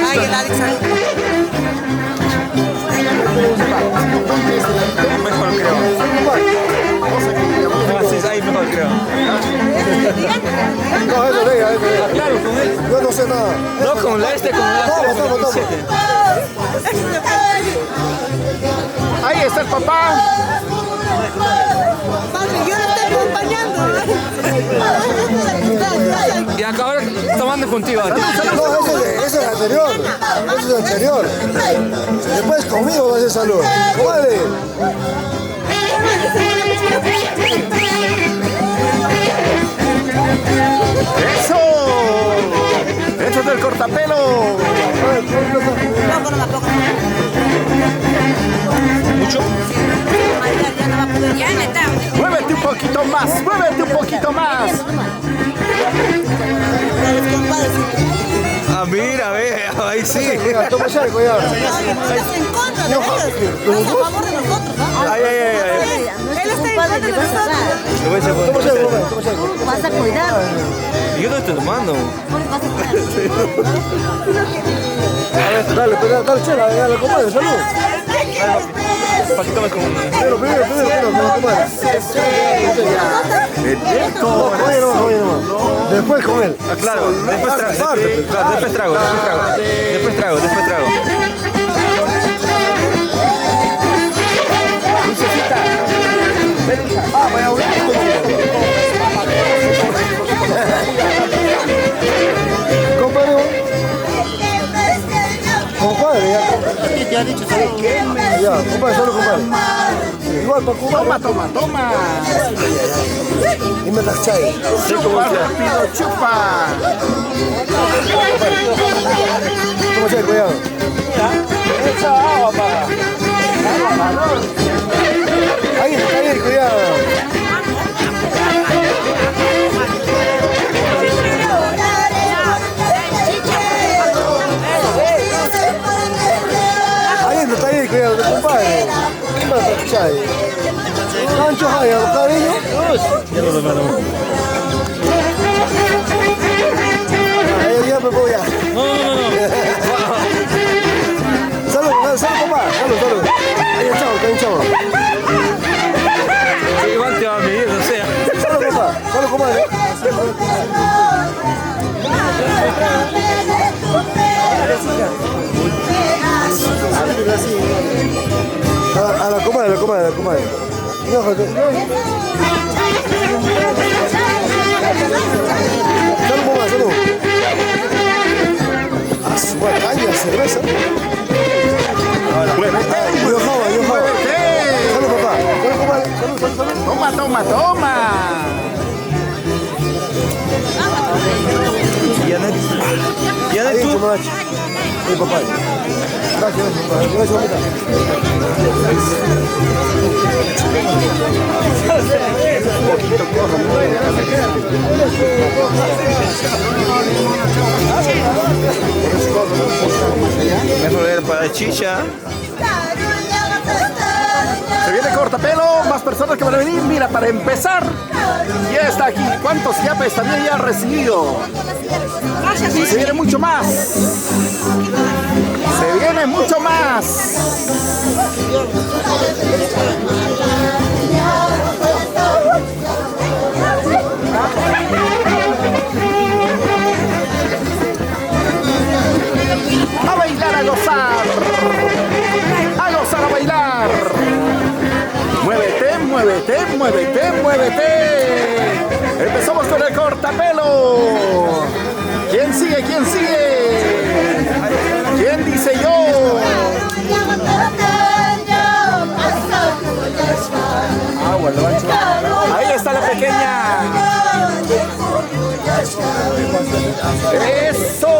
Ay, el Alex, salud. Mejor creo. Así es ahí mejor creo. No, eso diga. Claro, con él. Yo no sé nada. No, con la Toma. Ahí está el papá. Padre, yo no estoy acompañando. Y acá ahora tomando contigo. No, ese es anterior. Ese es anterior. Después conmigo va a ser salud. Comadre. ¡Eso! ¡Eso es del cortapelo! ¿Mucho? Ya me está. ¡Muévete un poquito más! ¡Muévete un poquito más! Ah, mira, ve, ahí sí. Toma ya, cuidado. Estás en contra de ellos. Estás a favor de nosotros, ¿no? Ay. Él está en contra de nosotros. Toma ya. Vas a cuidar. Yo no estoy tomando. Vas a cuidar. Dale, chela, dale, comadre, salud. Paquito más con... Primero, comadre. No, después con él. Claro, después trago. Lucecita. Voy a hablar Compadre, ya. ¿Qué te ha dicho? ¿Sabes qué? Ya, compadre, solo compadre. Igual para compadre. Toma. Y me las chai. Chupa, rápido, chupa. Toma ya, cuidado. Echa agua, papá. Ahí, cuidado. Ahí, cuidado, compadre. Me las chai. Cancho, cariño. Ya no lo mando. Ahí ya me voy ya. No. Salud, compadre. Salud. Ahí, chavo. Igual te va a medir, no sé. Salud, compadre. A la comadre. No, papá. Gracias, papá. Gracias, papá. Un poquito cojo. Mejor era para chicha. Se viene cortapelo, más personas que van a venir. Mira, para empezar, ya está aquí. ¿Cuántos yapes también ya han recibido? Y se viene mucho más. Se viene mucho más. A bailar, a gozar. A gozar, a bailar. Muévete, muévete, muévete, muévete. Empezamos con el cortapelo. ¿Quién sigue? ¿Quién sigue? ¿Quién dice yo? Ahí está la pequeña. Eso.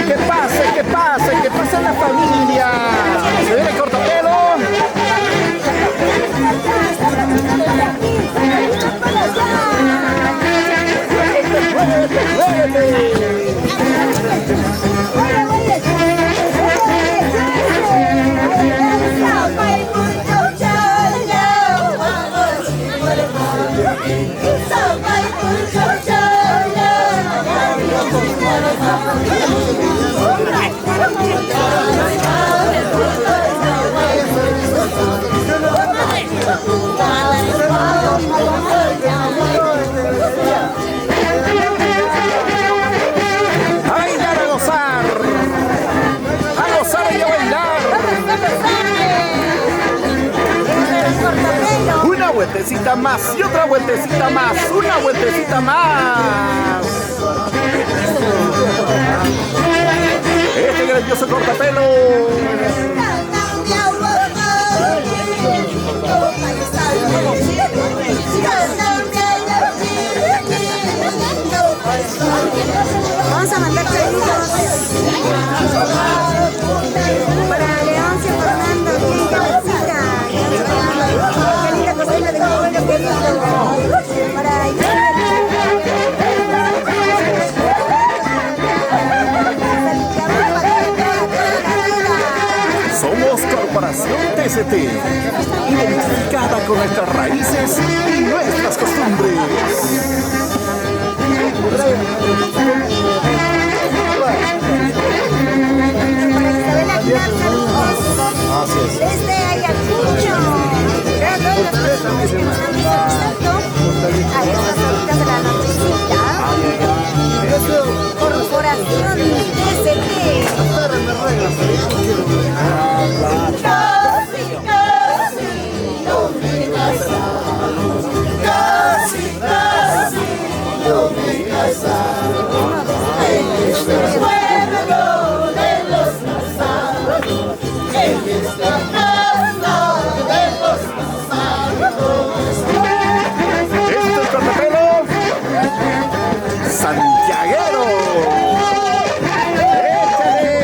¿Qué pasa? ¿Qué pasa? ¿Qué pasa en la familia? ¿Se viene el cortapelo? Una vueltecita más y otra vueltecita más, una vueltecita más. Este grandioso cortapelo. Vamos a mandar saludos para Leoncio Fernando, quien cabecita. Qué linda cocina de mi abuelo querido. Para Somos Corporación TCT, identificada con nuestras raíces y nuestras costumbres. Desde Ayacucho. Ahí está salitas de la nochecita. Corporación TCT. Santiaguero. Échale.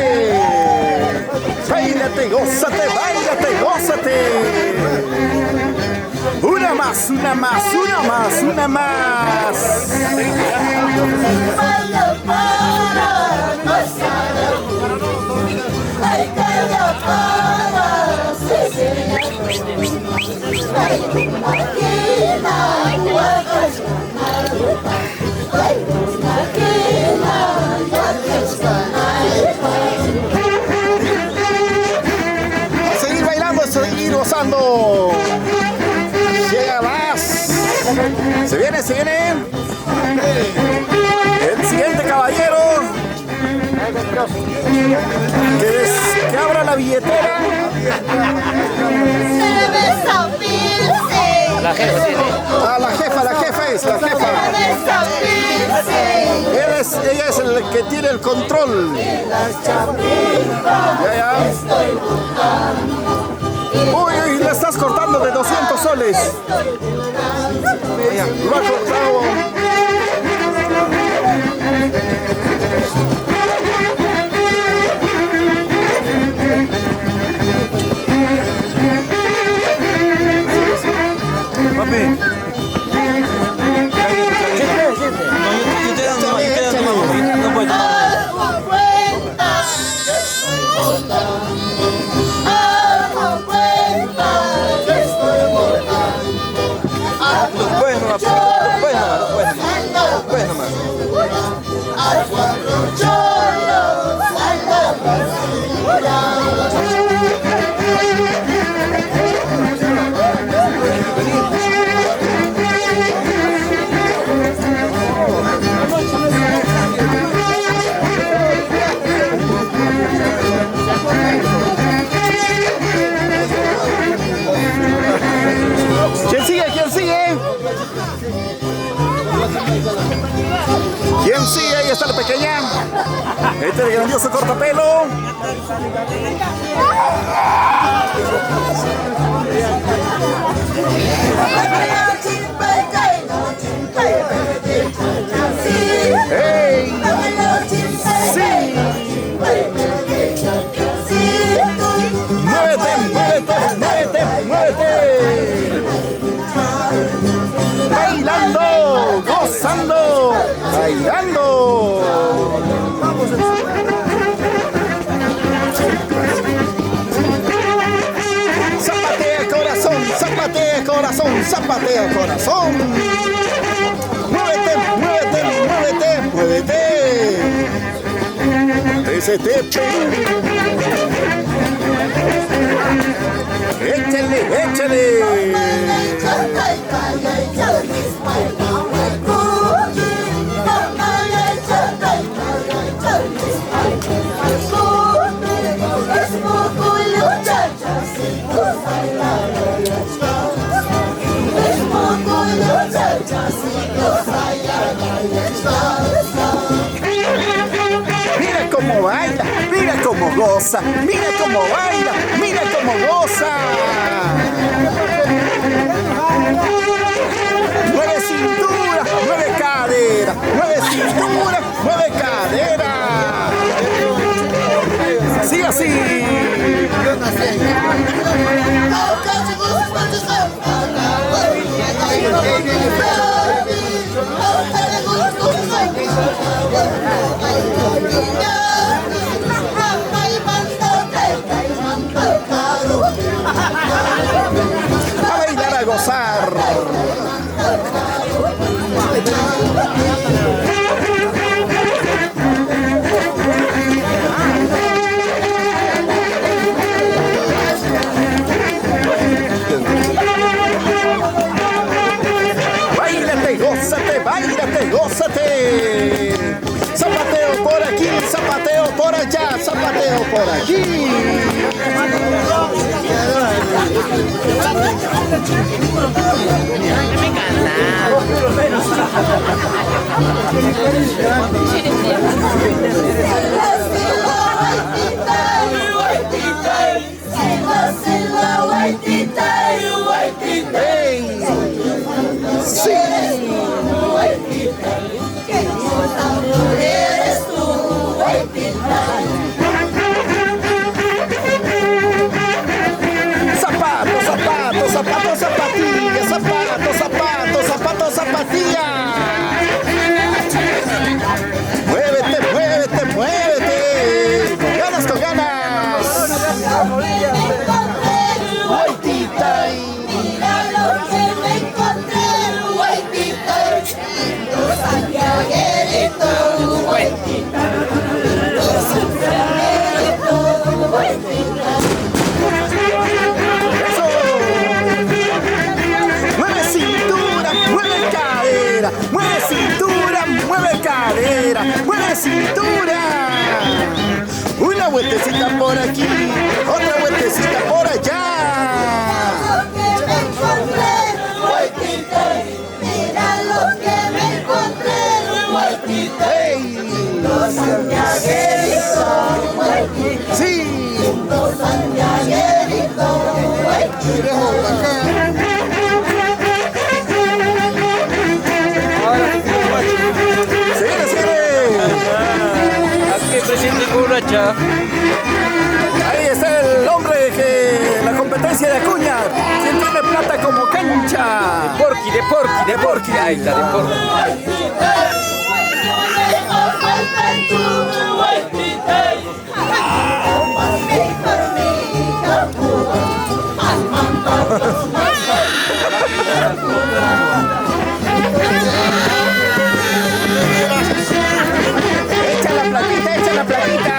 Báilate, gózate, báilate, gózate. Una más, una más, una más, una más. Seguir bailando, seguir gozando. Llega más. Se viene, se viene. El siguiente caballero. Que abra la billetera. La jefa tiene. Ah, la jefa es, la jefa. Ella es el que tiene el control. Ya. Uy, la estás cortando de 200 soles. Lo ha cortado. Papi. No puedo tomar. ¿Quién sigue? ¿Quién sigue? ¿Quién sigue? Ahí está la pequeña. Este es el grandioso cortapelo. ¡Hey! ¡Sí! ¡Muévete, muévete, muévete, muévete! ¡Bailando! ¡Gozando! ¡Bailando! ¡Zapatea corazón! ¡Zapatea corazón! ¡Zapatea corazón! ¡Muévete, muévete, muévete, muévete! ¡Ese tepe! ¡Échale, échale! Mira cómo baila, mira cómo goza, mira cómo baila, mira cómo goza. Mueve cintura, mueve cadera, mueve cintura, mueve cadera. Sigue así. A bailar, a gozar. Báilate, gózate, báilate, gózate. Zapateo por aquí, zapateo por allá, zapateo por aquí. Sí. Zapatos, zapatos, zapatos, zapatillas, zapatos, zapatos, zapatos, zapatillas. Muévete, muévete, muévete. Con ganas, con ganas. Guaitita. Mira lo que me encontré, Guaitita. Los santiagueritos, Guaitita. Los santiagueritos, Guaitita. Mueve cintura, mueve cadera, mueve cintura, mueve cadera, mueve cintura. Una vueltecita por aquí, otra vueltecita por allá. Mira lo que me encontré, Guaitita. Los santiagueritos, Guaitita. Sí. Los santiagueritos, Ahí está el hombre que la competencia de Acuña. ¿Quién tiene plata como cancha? De Porky. Ahí está, de Porky. Echa la platita.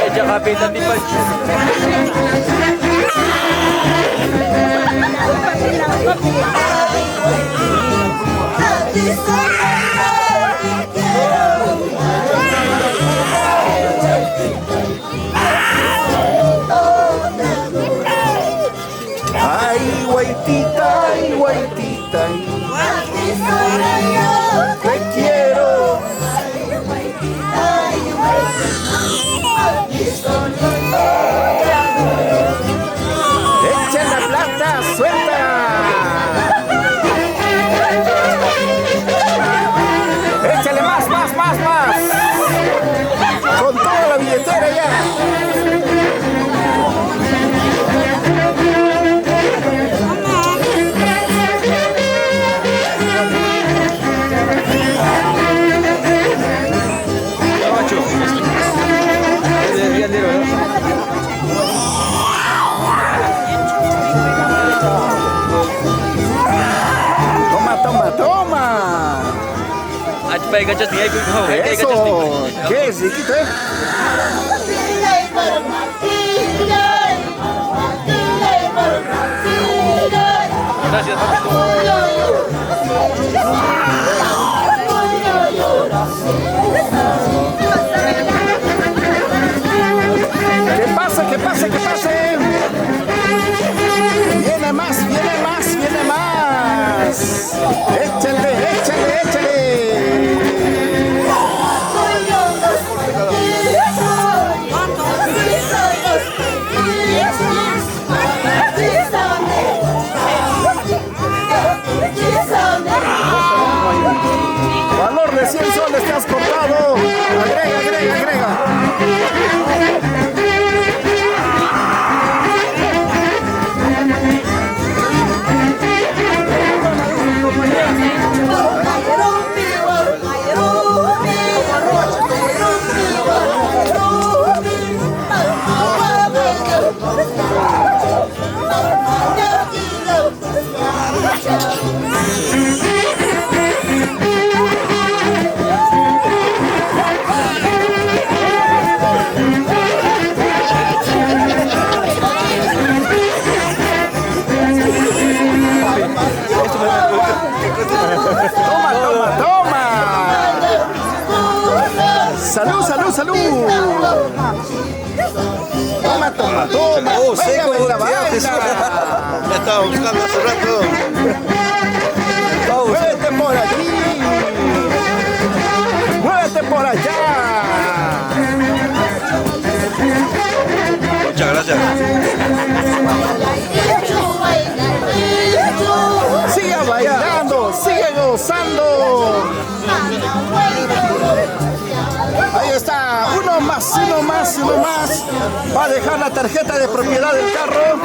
Echa rapita mi pancho. Ay, guaitita, te quiero. Echa la plata, suelta. Échale más. Con toda la billetera ya. Toma. Eso. ¿Qué es, riquito, Gracias, Que pase. Viene más. Échale. Valor de 100 soles que has cortado. Agrega. Toma. Salud. Toma. Oh, seco, baila. Ya estaba buscando hace rato. Muévete por aquí. Muévete por allá. Muchas gracias. Sigue bailando, sigue gozando. Ahí está, uno más. Va a dejar la tarjeta de propiedad del carro.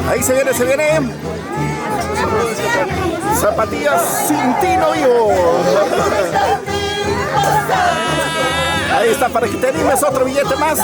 Ahí se viene. Zapatillas sin tino vivo. Ahí está, para que te animes, otro billete más.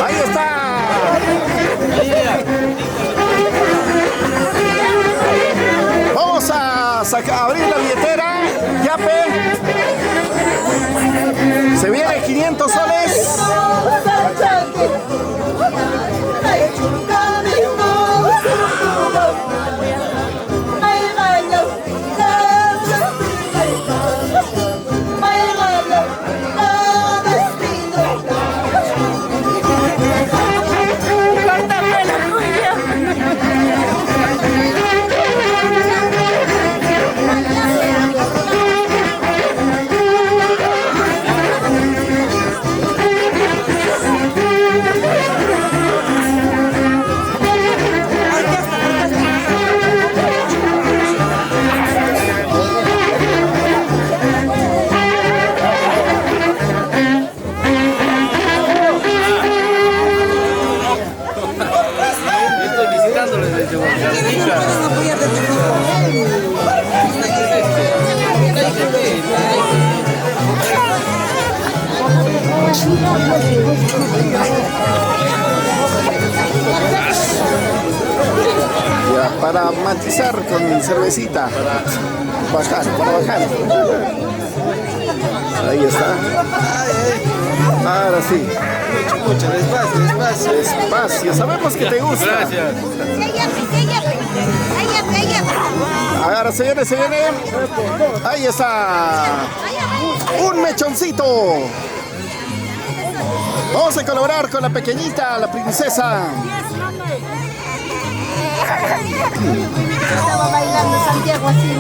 Ahí está. Vamos a abrir la billetera. Yape. Se viene 500 soles. Ya, para matizar con cervecita. Para bajar. Ahí está. Ahora sí. Mucho, despacio. Despacio. Sabemos que te gusta. Gracias. Ahora se viene. Ahí está. Un mechoncito. Vamos a colaborar con la pequeñita, la princesa. Estaba bailando Santiago así,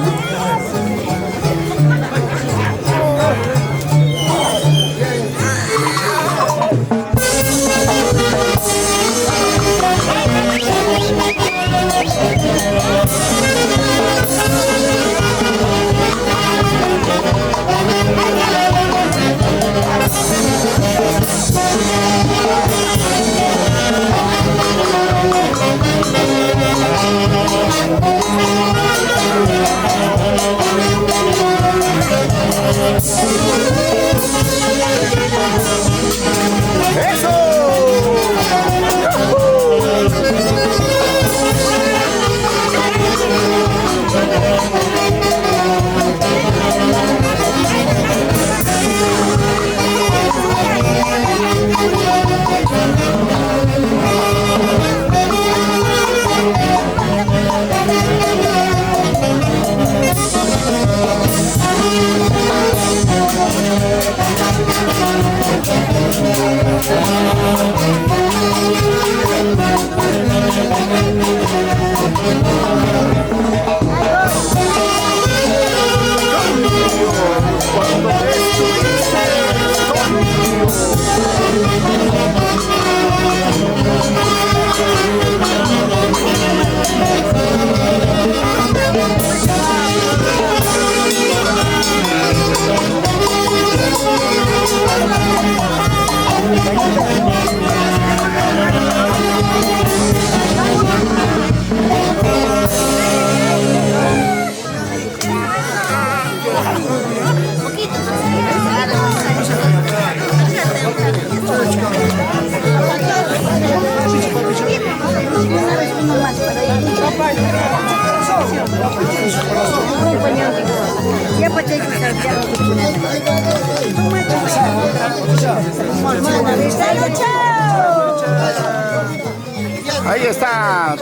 Ahí está.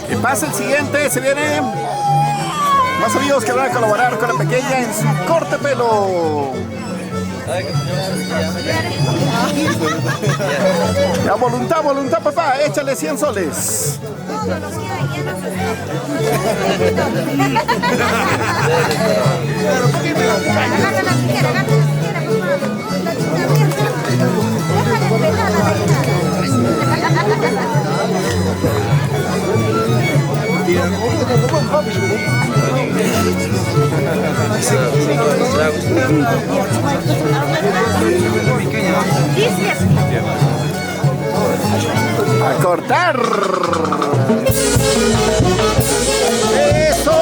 Que pasa el siguiente, se viene más amigos que van a colaborar con la pequeña en su corte pelo. Ya, voluntad, papá, échale 100 soles. A cortar. Eso.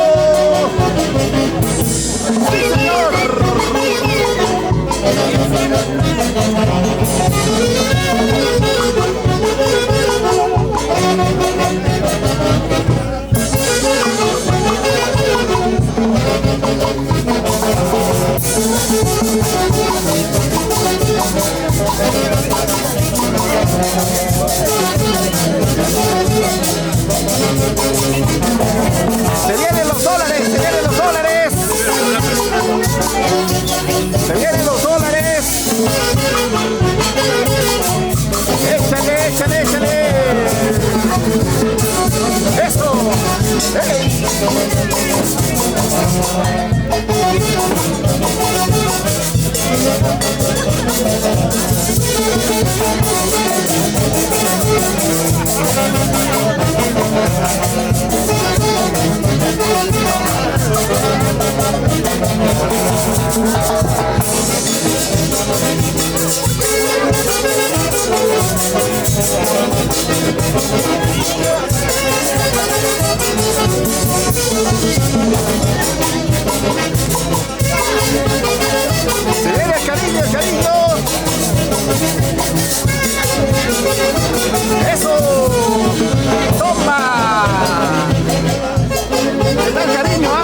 Sí, señor. Se vienen los dólares, se vienen los dólares. Se vienen los dólares. Échale, échale, échale. Eso. ¡Hey! Se viene el cariño, el cariño. Eso. Toma. ¿Qué tal, cariño?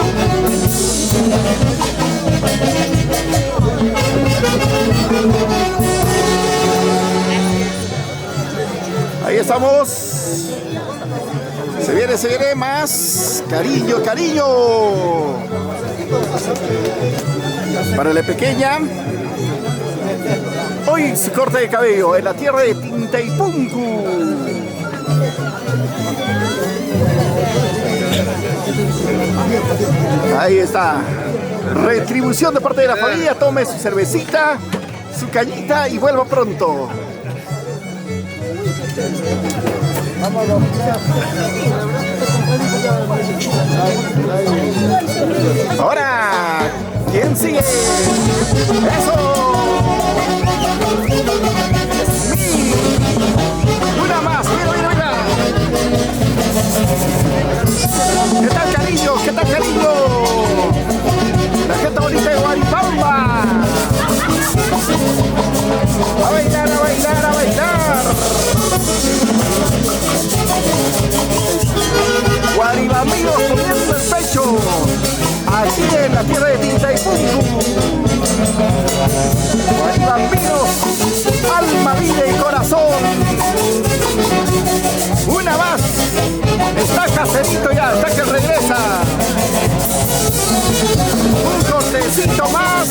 Ahí estamos. Se viene más. Cariño, cariño. Para la pequeña. Hoy su corte de cabello en la tierra de Tintaypunku. Ahí está. Retribución de parte de la familia. Tome su cervecita, su cañita y vuelva pronto. Vamos. Ahora, ¿quién sigue? ¡Eso! Una más, mira, mira, mira. ¿Qué tal, cariño? ¿Qué tal, cariño? La gente bonita de Guaribamba. A bailar, a bailar, a bailar. Guaribambinos poniendo el pecho. Aquí en la tierra de Tintaipunku. Guaribambinos, alma, vida y corazón. Una más. Está Caserito ya, hasta que regresa. Un cortecito más.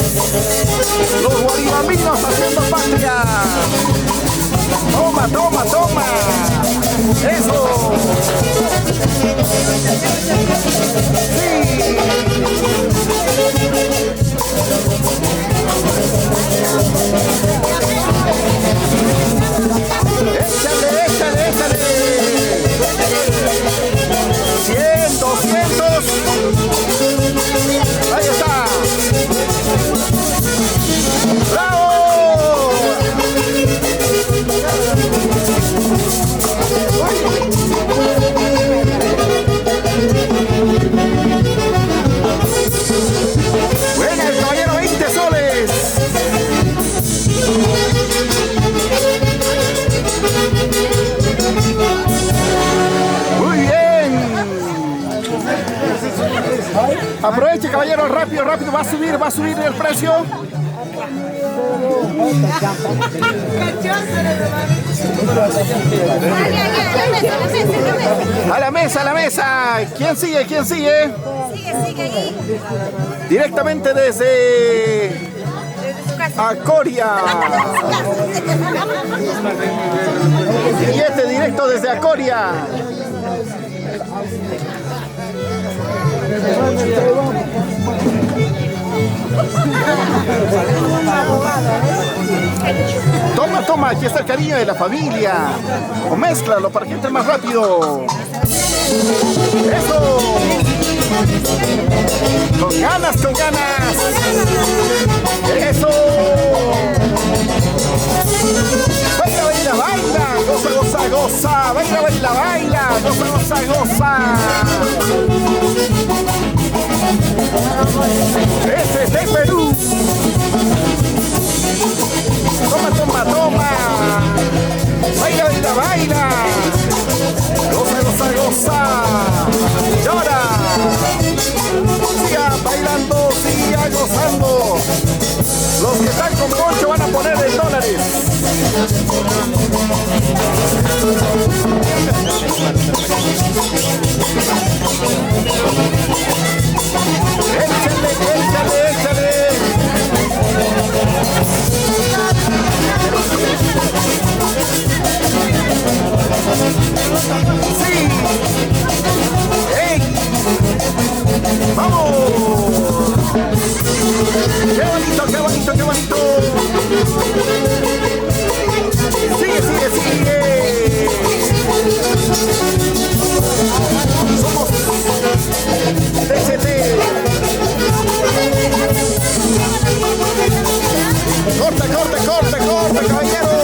Los guaribambinos haciendo patria. Toma, toma, toma. Eso. Sí. Échale, échale, échale. 100, 200. Ahí está. ¡Bravo! Buena, el caballero, 20 soles. Muy bien. Aproveche, caballero, rápido, rápido. Va a subir el precio. A la mesa, a la mesa. ¿Quién sigue? ¿Quién sigue? Sigue ahí. Directamente desde Acoria. Billete directo desde Acoria. Toma, toma, aquí está el cariño de la familia. O mézclalo para que entre más rápido. Eso. Con ganas, con ganas. Eso. Baila, baila, baila. Goza, goza, goza. Baila, baila, baila. Goza, goza, goza. Ese es de Perú. Toma, toma, toma. Baila, baila, baila. Goza, goza, goza. Y ahora, siga bailando, siga gozando. Los que están con poncho van a poner en dólares. Échale, échale, échale. Sí. ¡Ey! ¡Vamos! ¡Qué bonito, qué bonito, qué bonito! ¡Sigue, sigue, sigue! Somos TCT. ¡Corta, corta, corta, corta, caballero!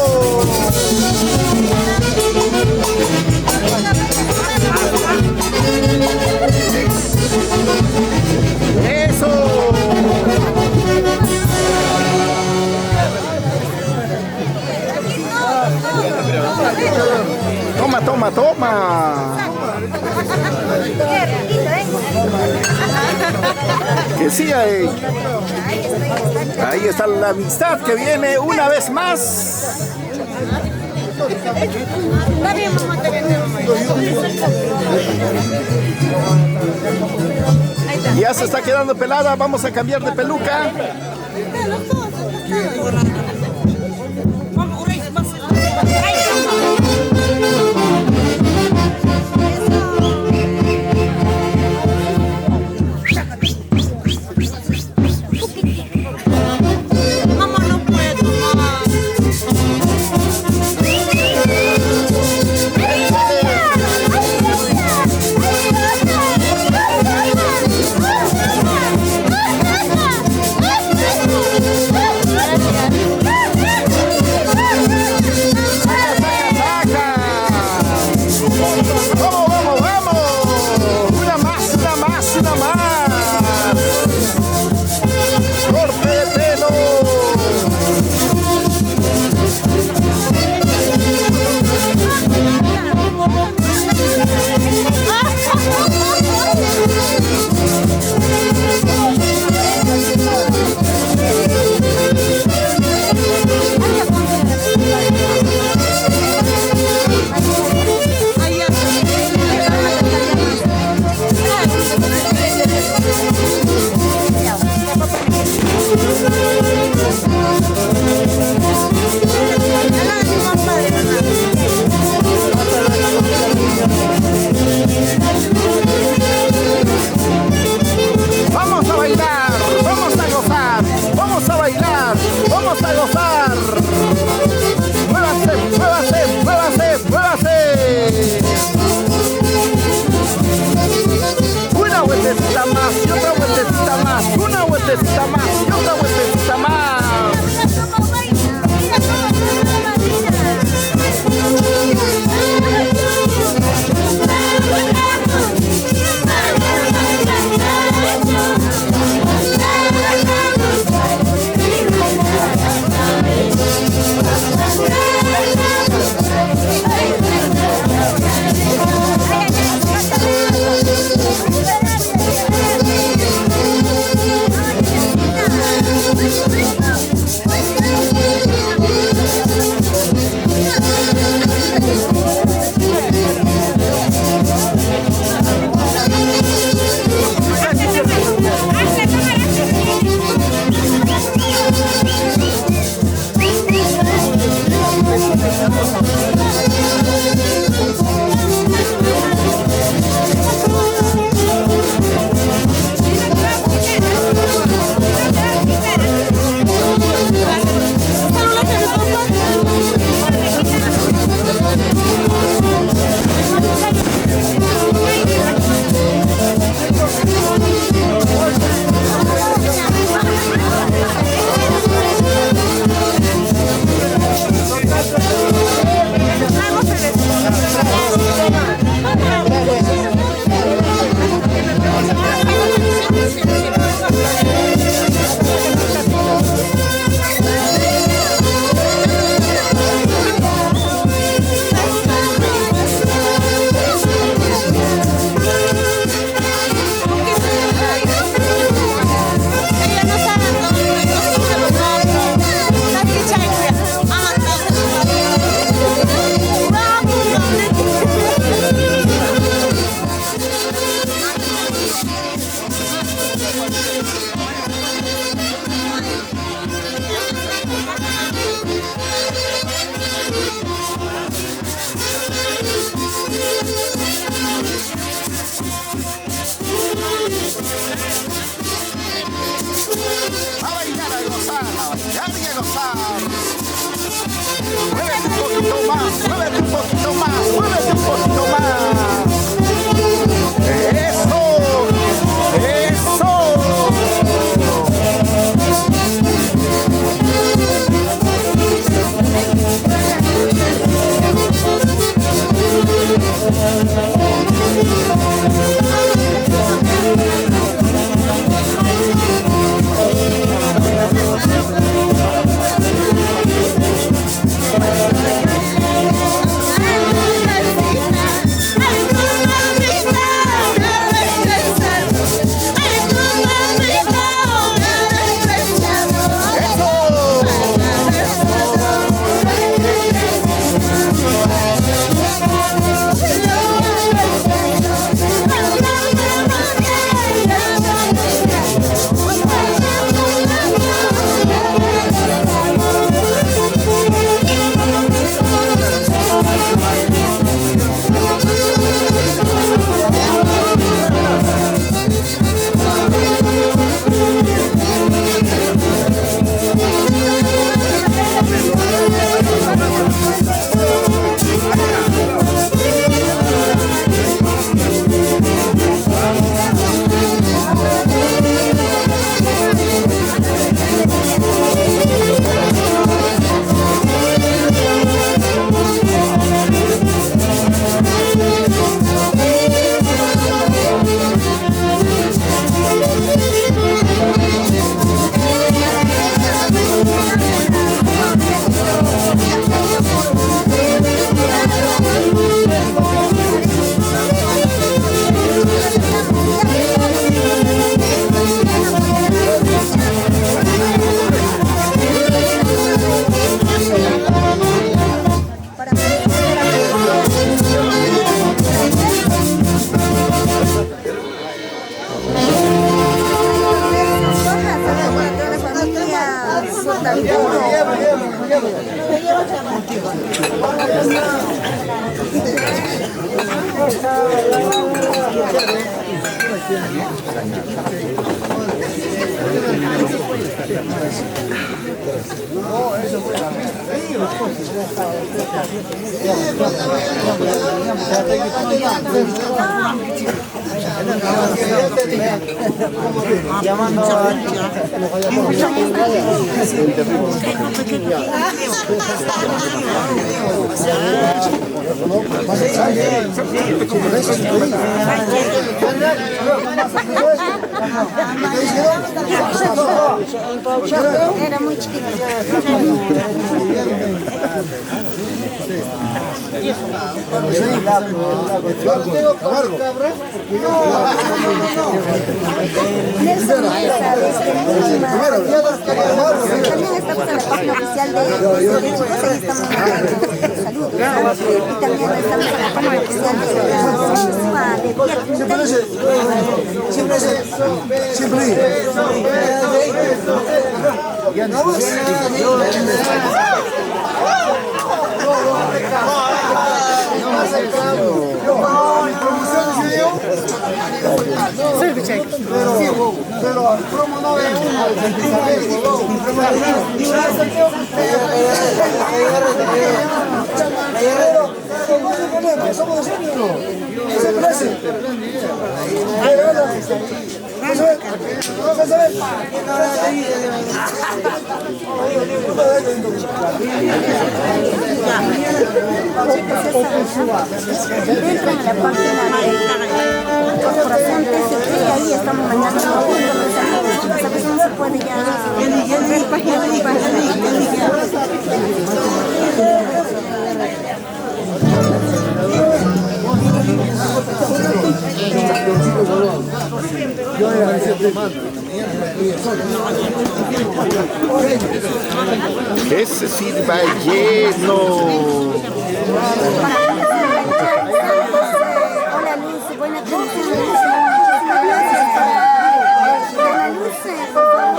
¡Eso! Toma, toma, toma. Que sí hay. Ahí está la amistad que viene una vez más. Está bien, mamá, está bien, mamá. Ya se está quedando pelada, vamos a cambiar de peluca. vueltecita más y otra vueltecita más. Muévete un poquito más, muévete un poquito más, muévete un poquito más. Eso, eso. Llamando Era muy chiquito. Nelson Mesa, desde Lima. También estamos en la página oficial de chicos, ahí estamos. Saludos. Y también estamos en la página oficial de la pero el promo no es somos entran en la página de Corporación TCP, ahí estamos mandando a veces no se puede Ese sirva lleno. Hola Luz, buenas noches. Hola Luz, por favor,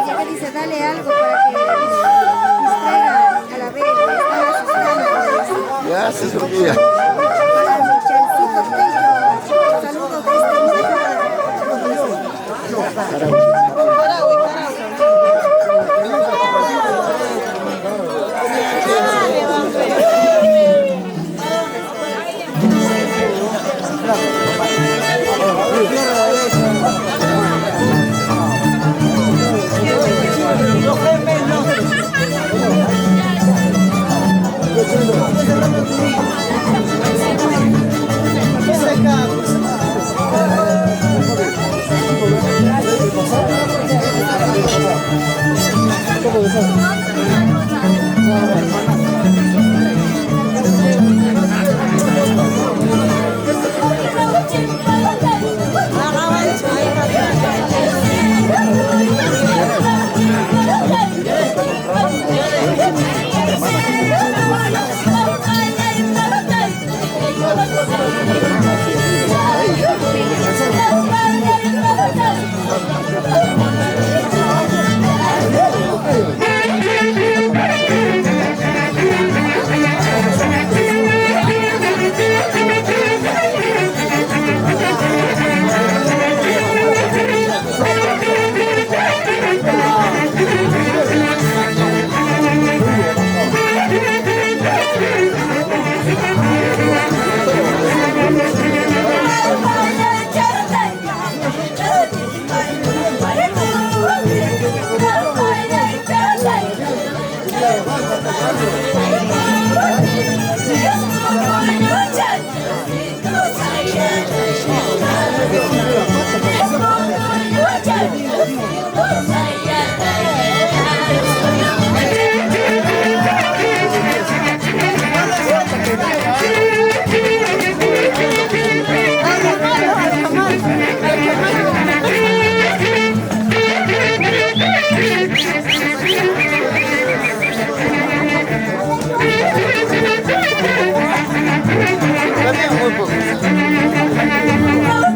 ya que dice dale algo para que distraiga a la vez, Ya se dormía. Hola Michelcito Tello, saludos desde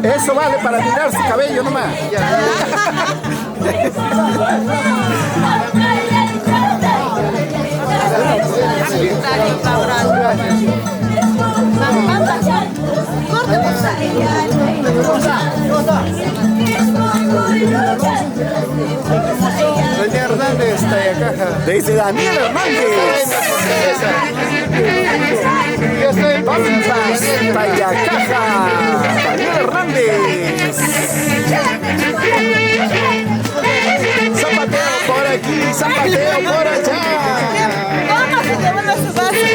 Eso vale para mirar su cabello nomás. René Hernández, Desde Daniel Hernández. Pampas, Tayacaja. Daniel Hernández. Zapateo por aquí, zapateo por allá. Vamos a llevar a su base.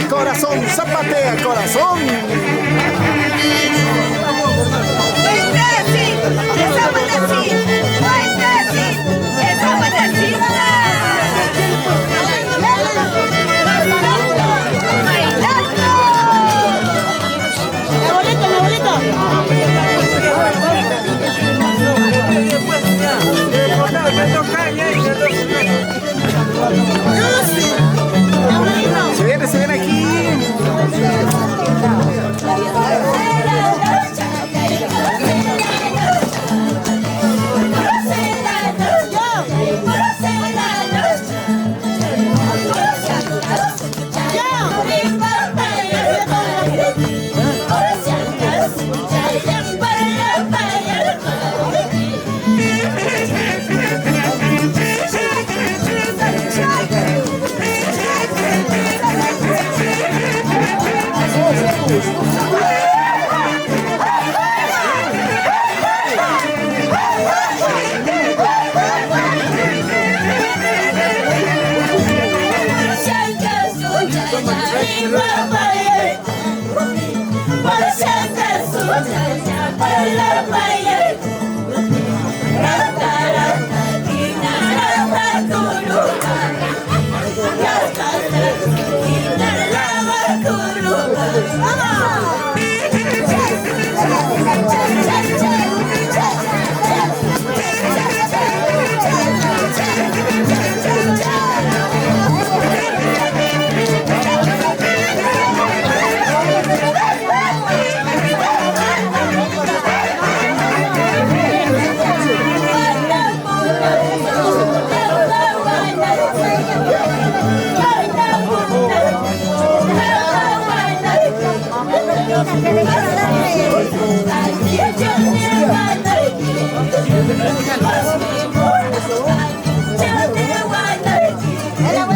Corazón, zapatea corazón. Se viene aquí.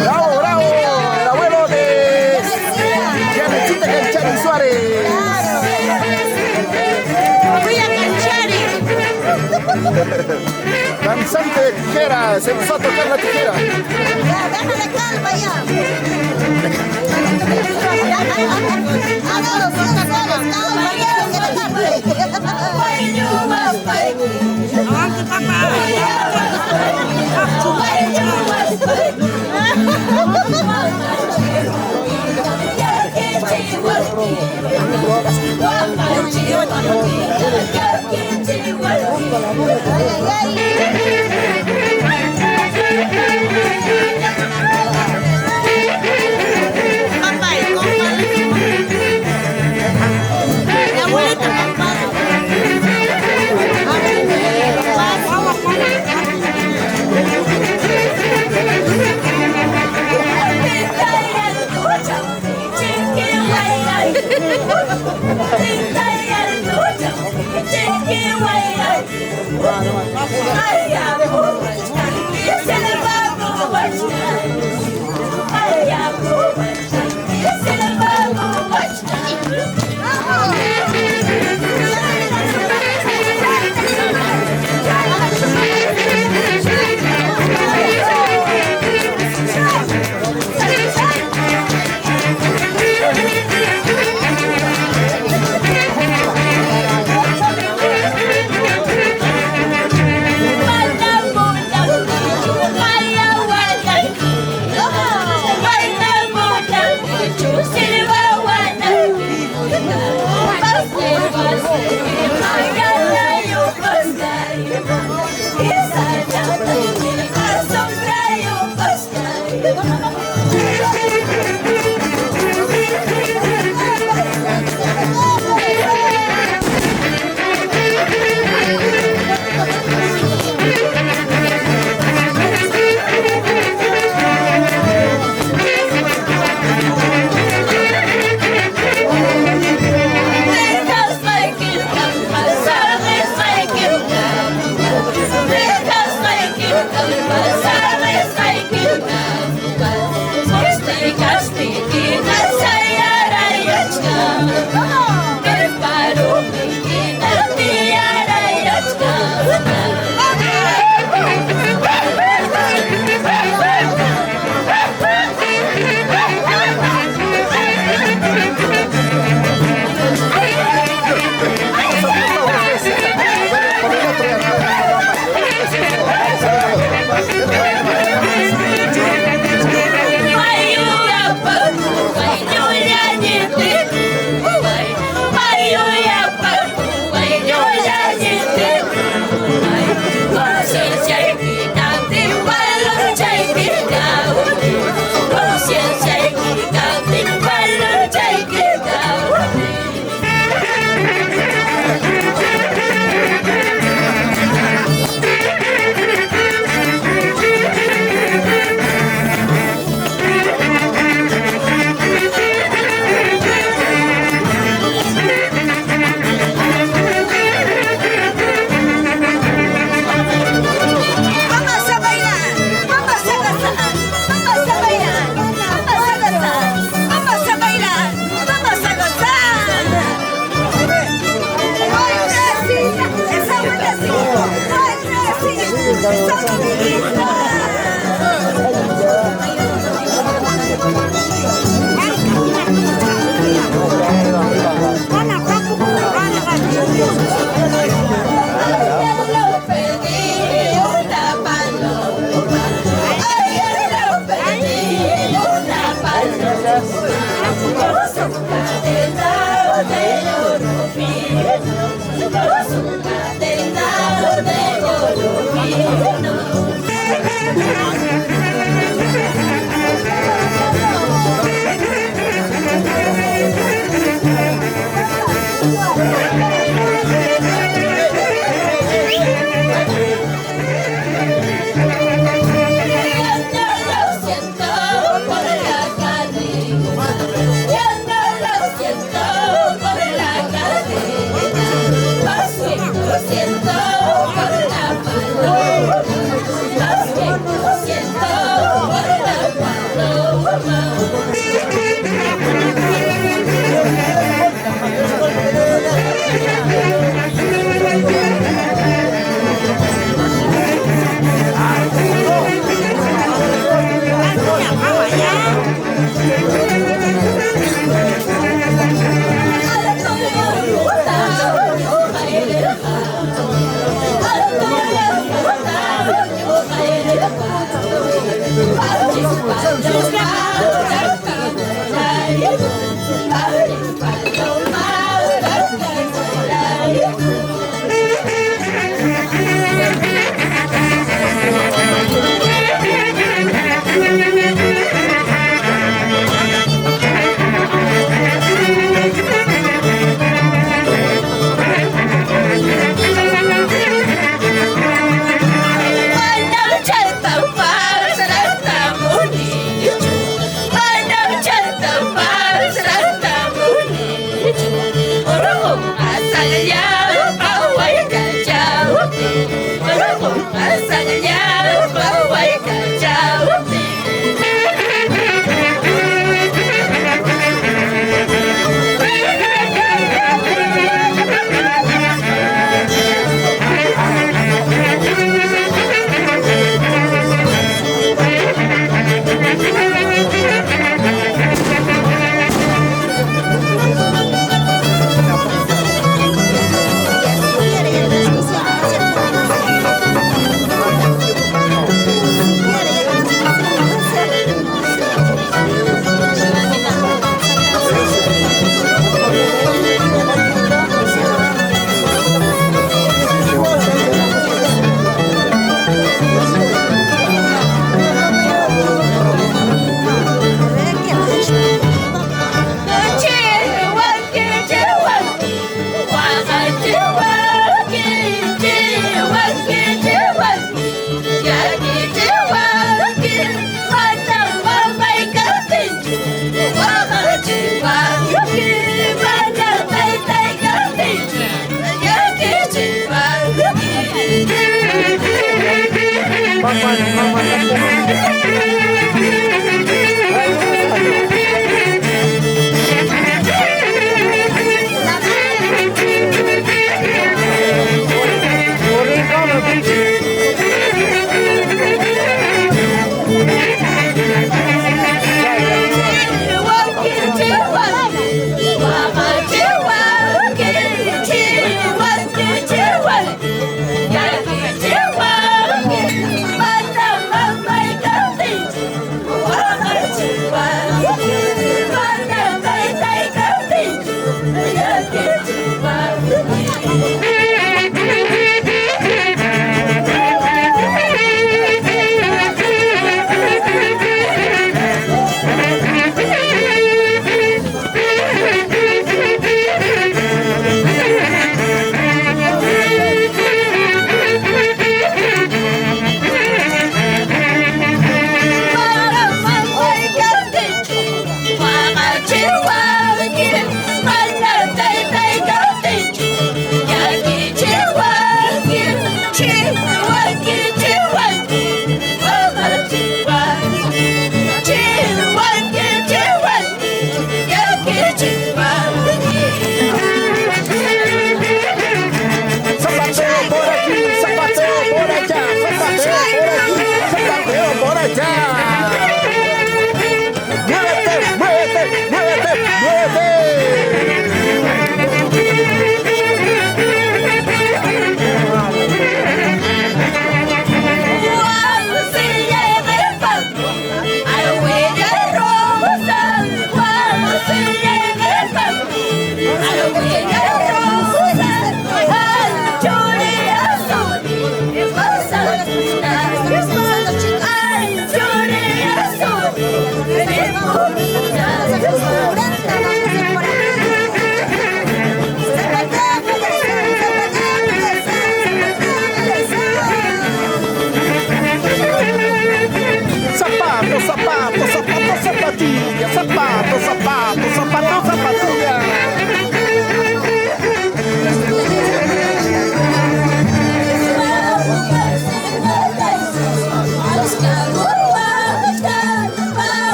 Bravo, bravo, el abuelo de Janechita Canchari Suárez. Danzante de tijeras, se empezó a tocar la tijera. Ya, déjale calma ya. Ay,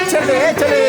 Échale, échale.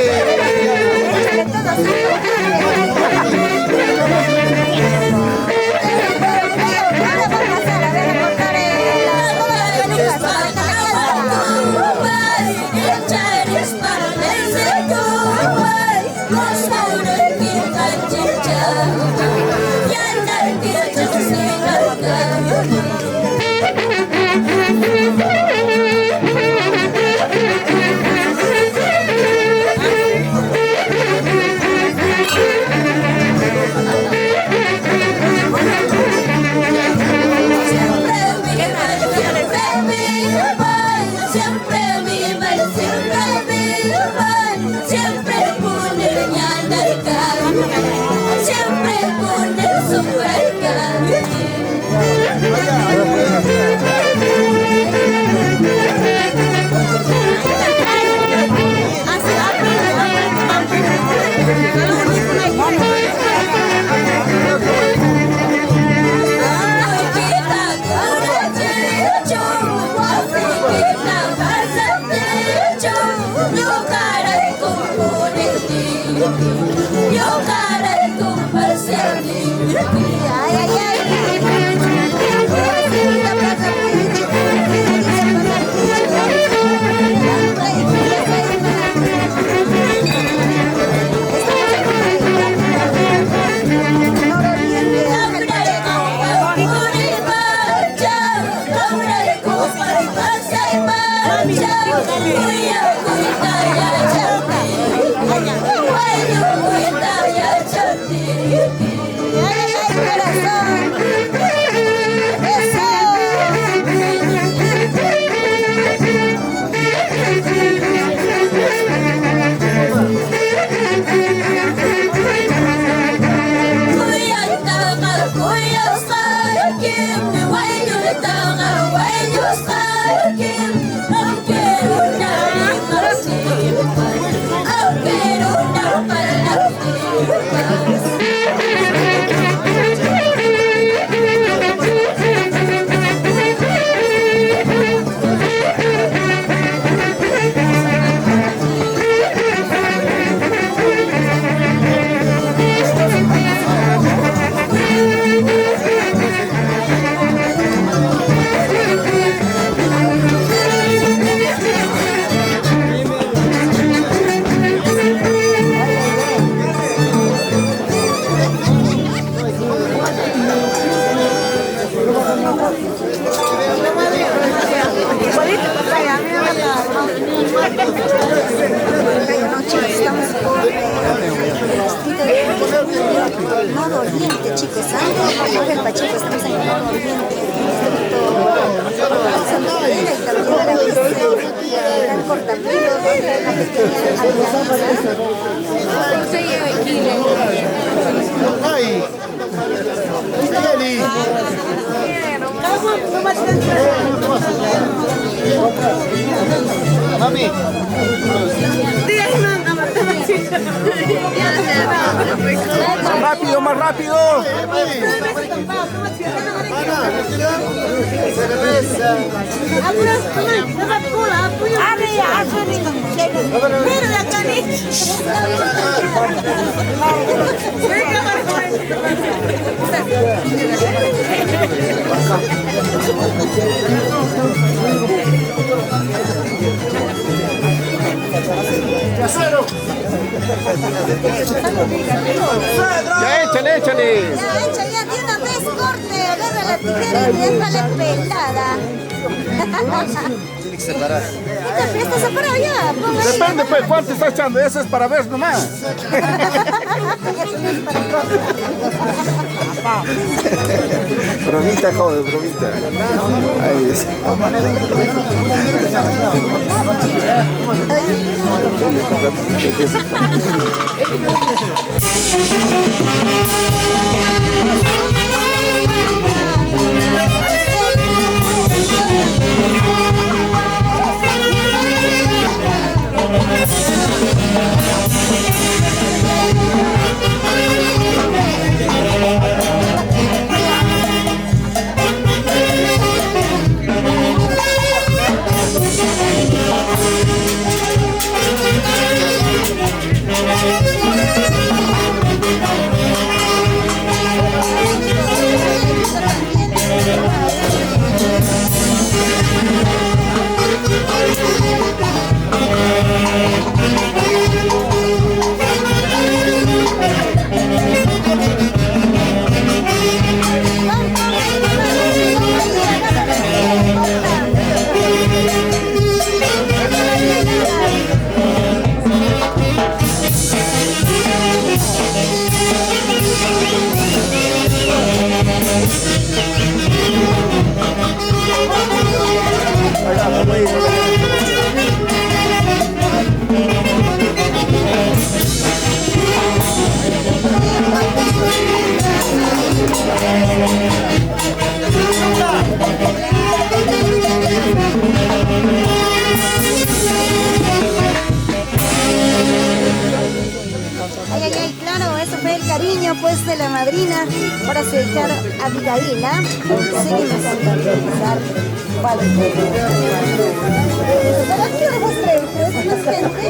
Modo Oriente, chicos, ¿sabes? El Pacheco, estamos en el Modo Oriente. Y también la gran cortapelo, la pequeña Mami. Más rápido, más rápido. Ya échale, échale. Ya, échale, ya de una vez, corte, agarra la tijera y déjale pelada. Tiene que separar. Esta fiesta separada ya, ponga ahí. Depende, pues, ¿cuánto está echando? Eso es para ver nomás. Bromita, joder, bromita. Ahí es. Thank you. Claro, eso fue el cariño pues de la madrina para su hija Abigail, ¿ah? Seguimos a realizar. Vale. ¿Para qué le mostré? ¿Es más gente?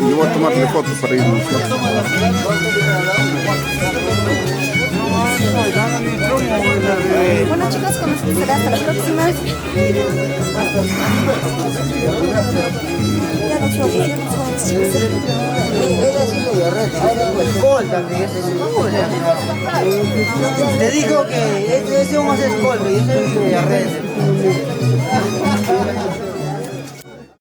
Yo voy a tomarle fotos para irnos. Bueno chicos, con nosotros será hasta la próxima. Ya nos vamos. Te digo que este es un escolta y ese es de red.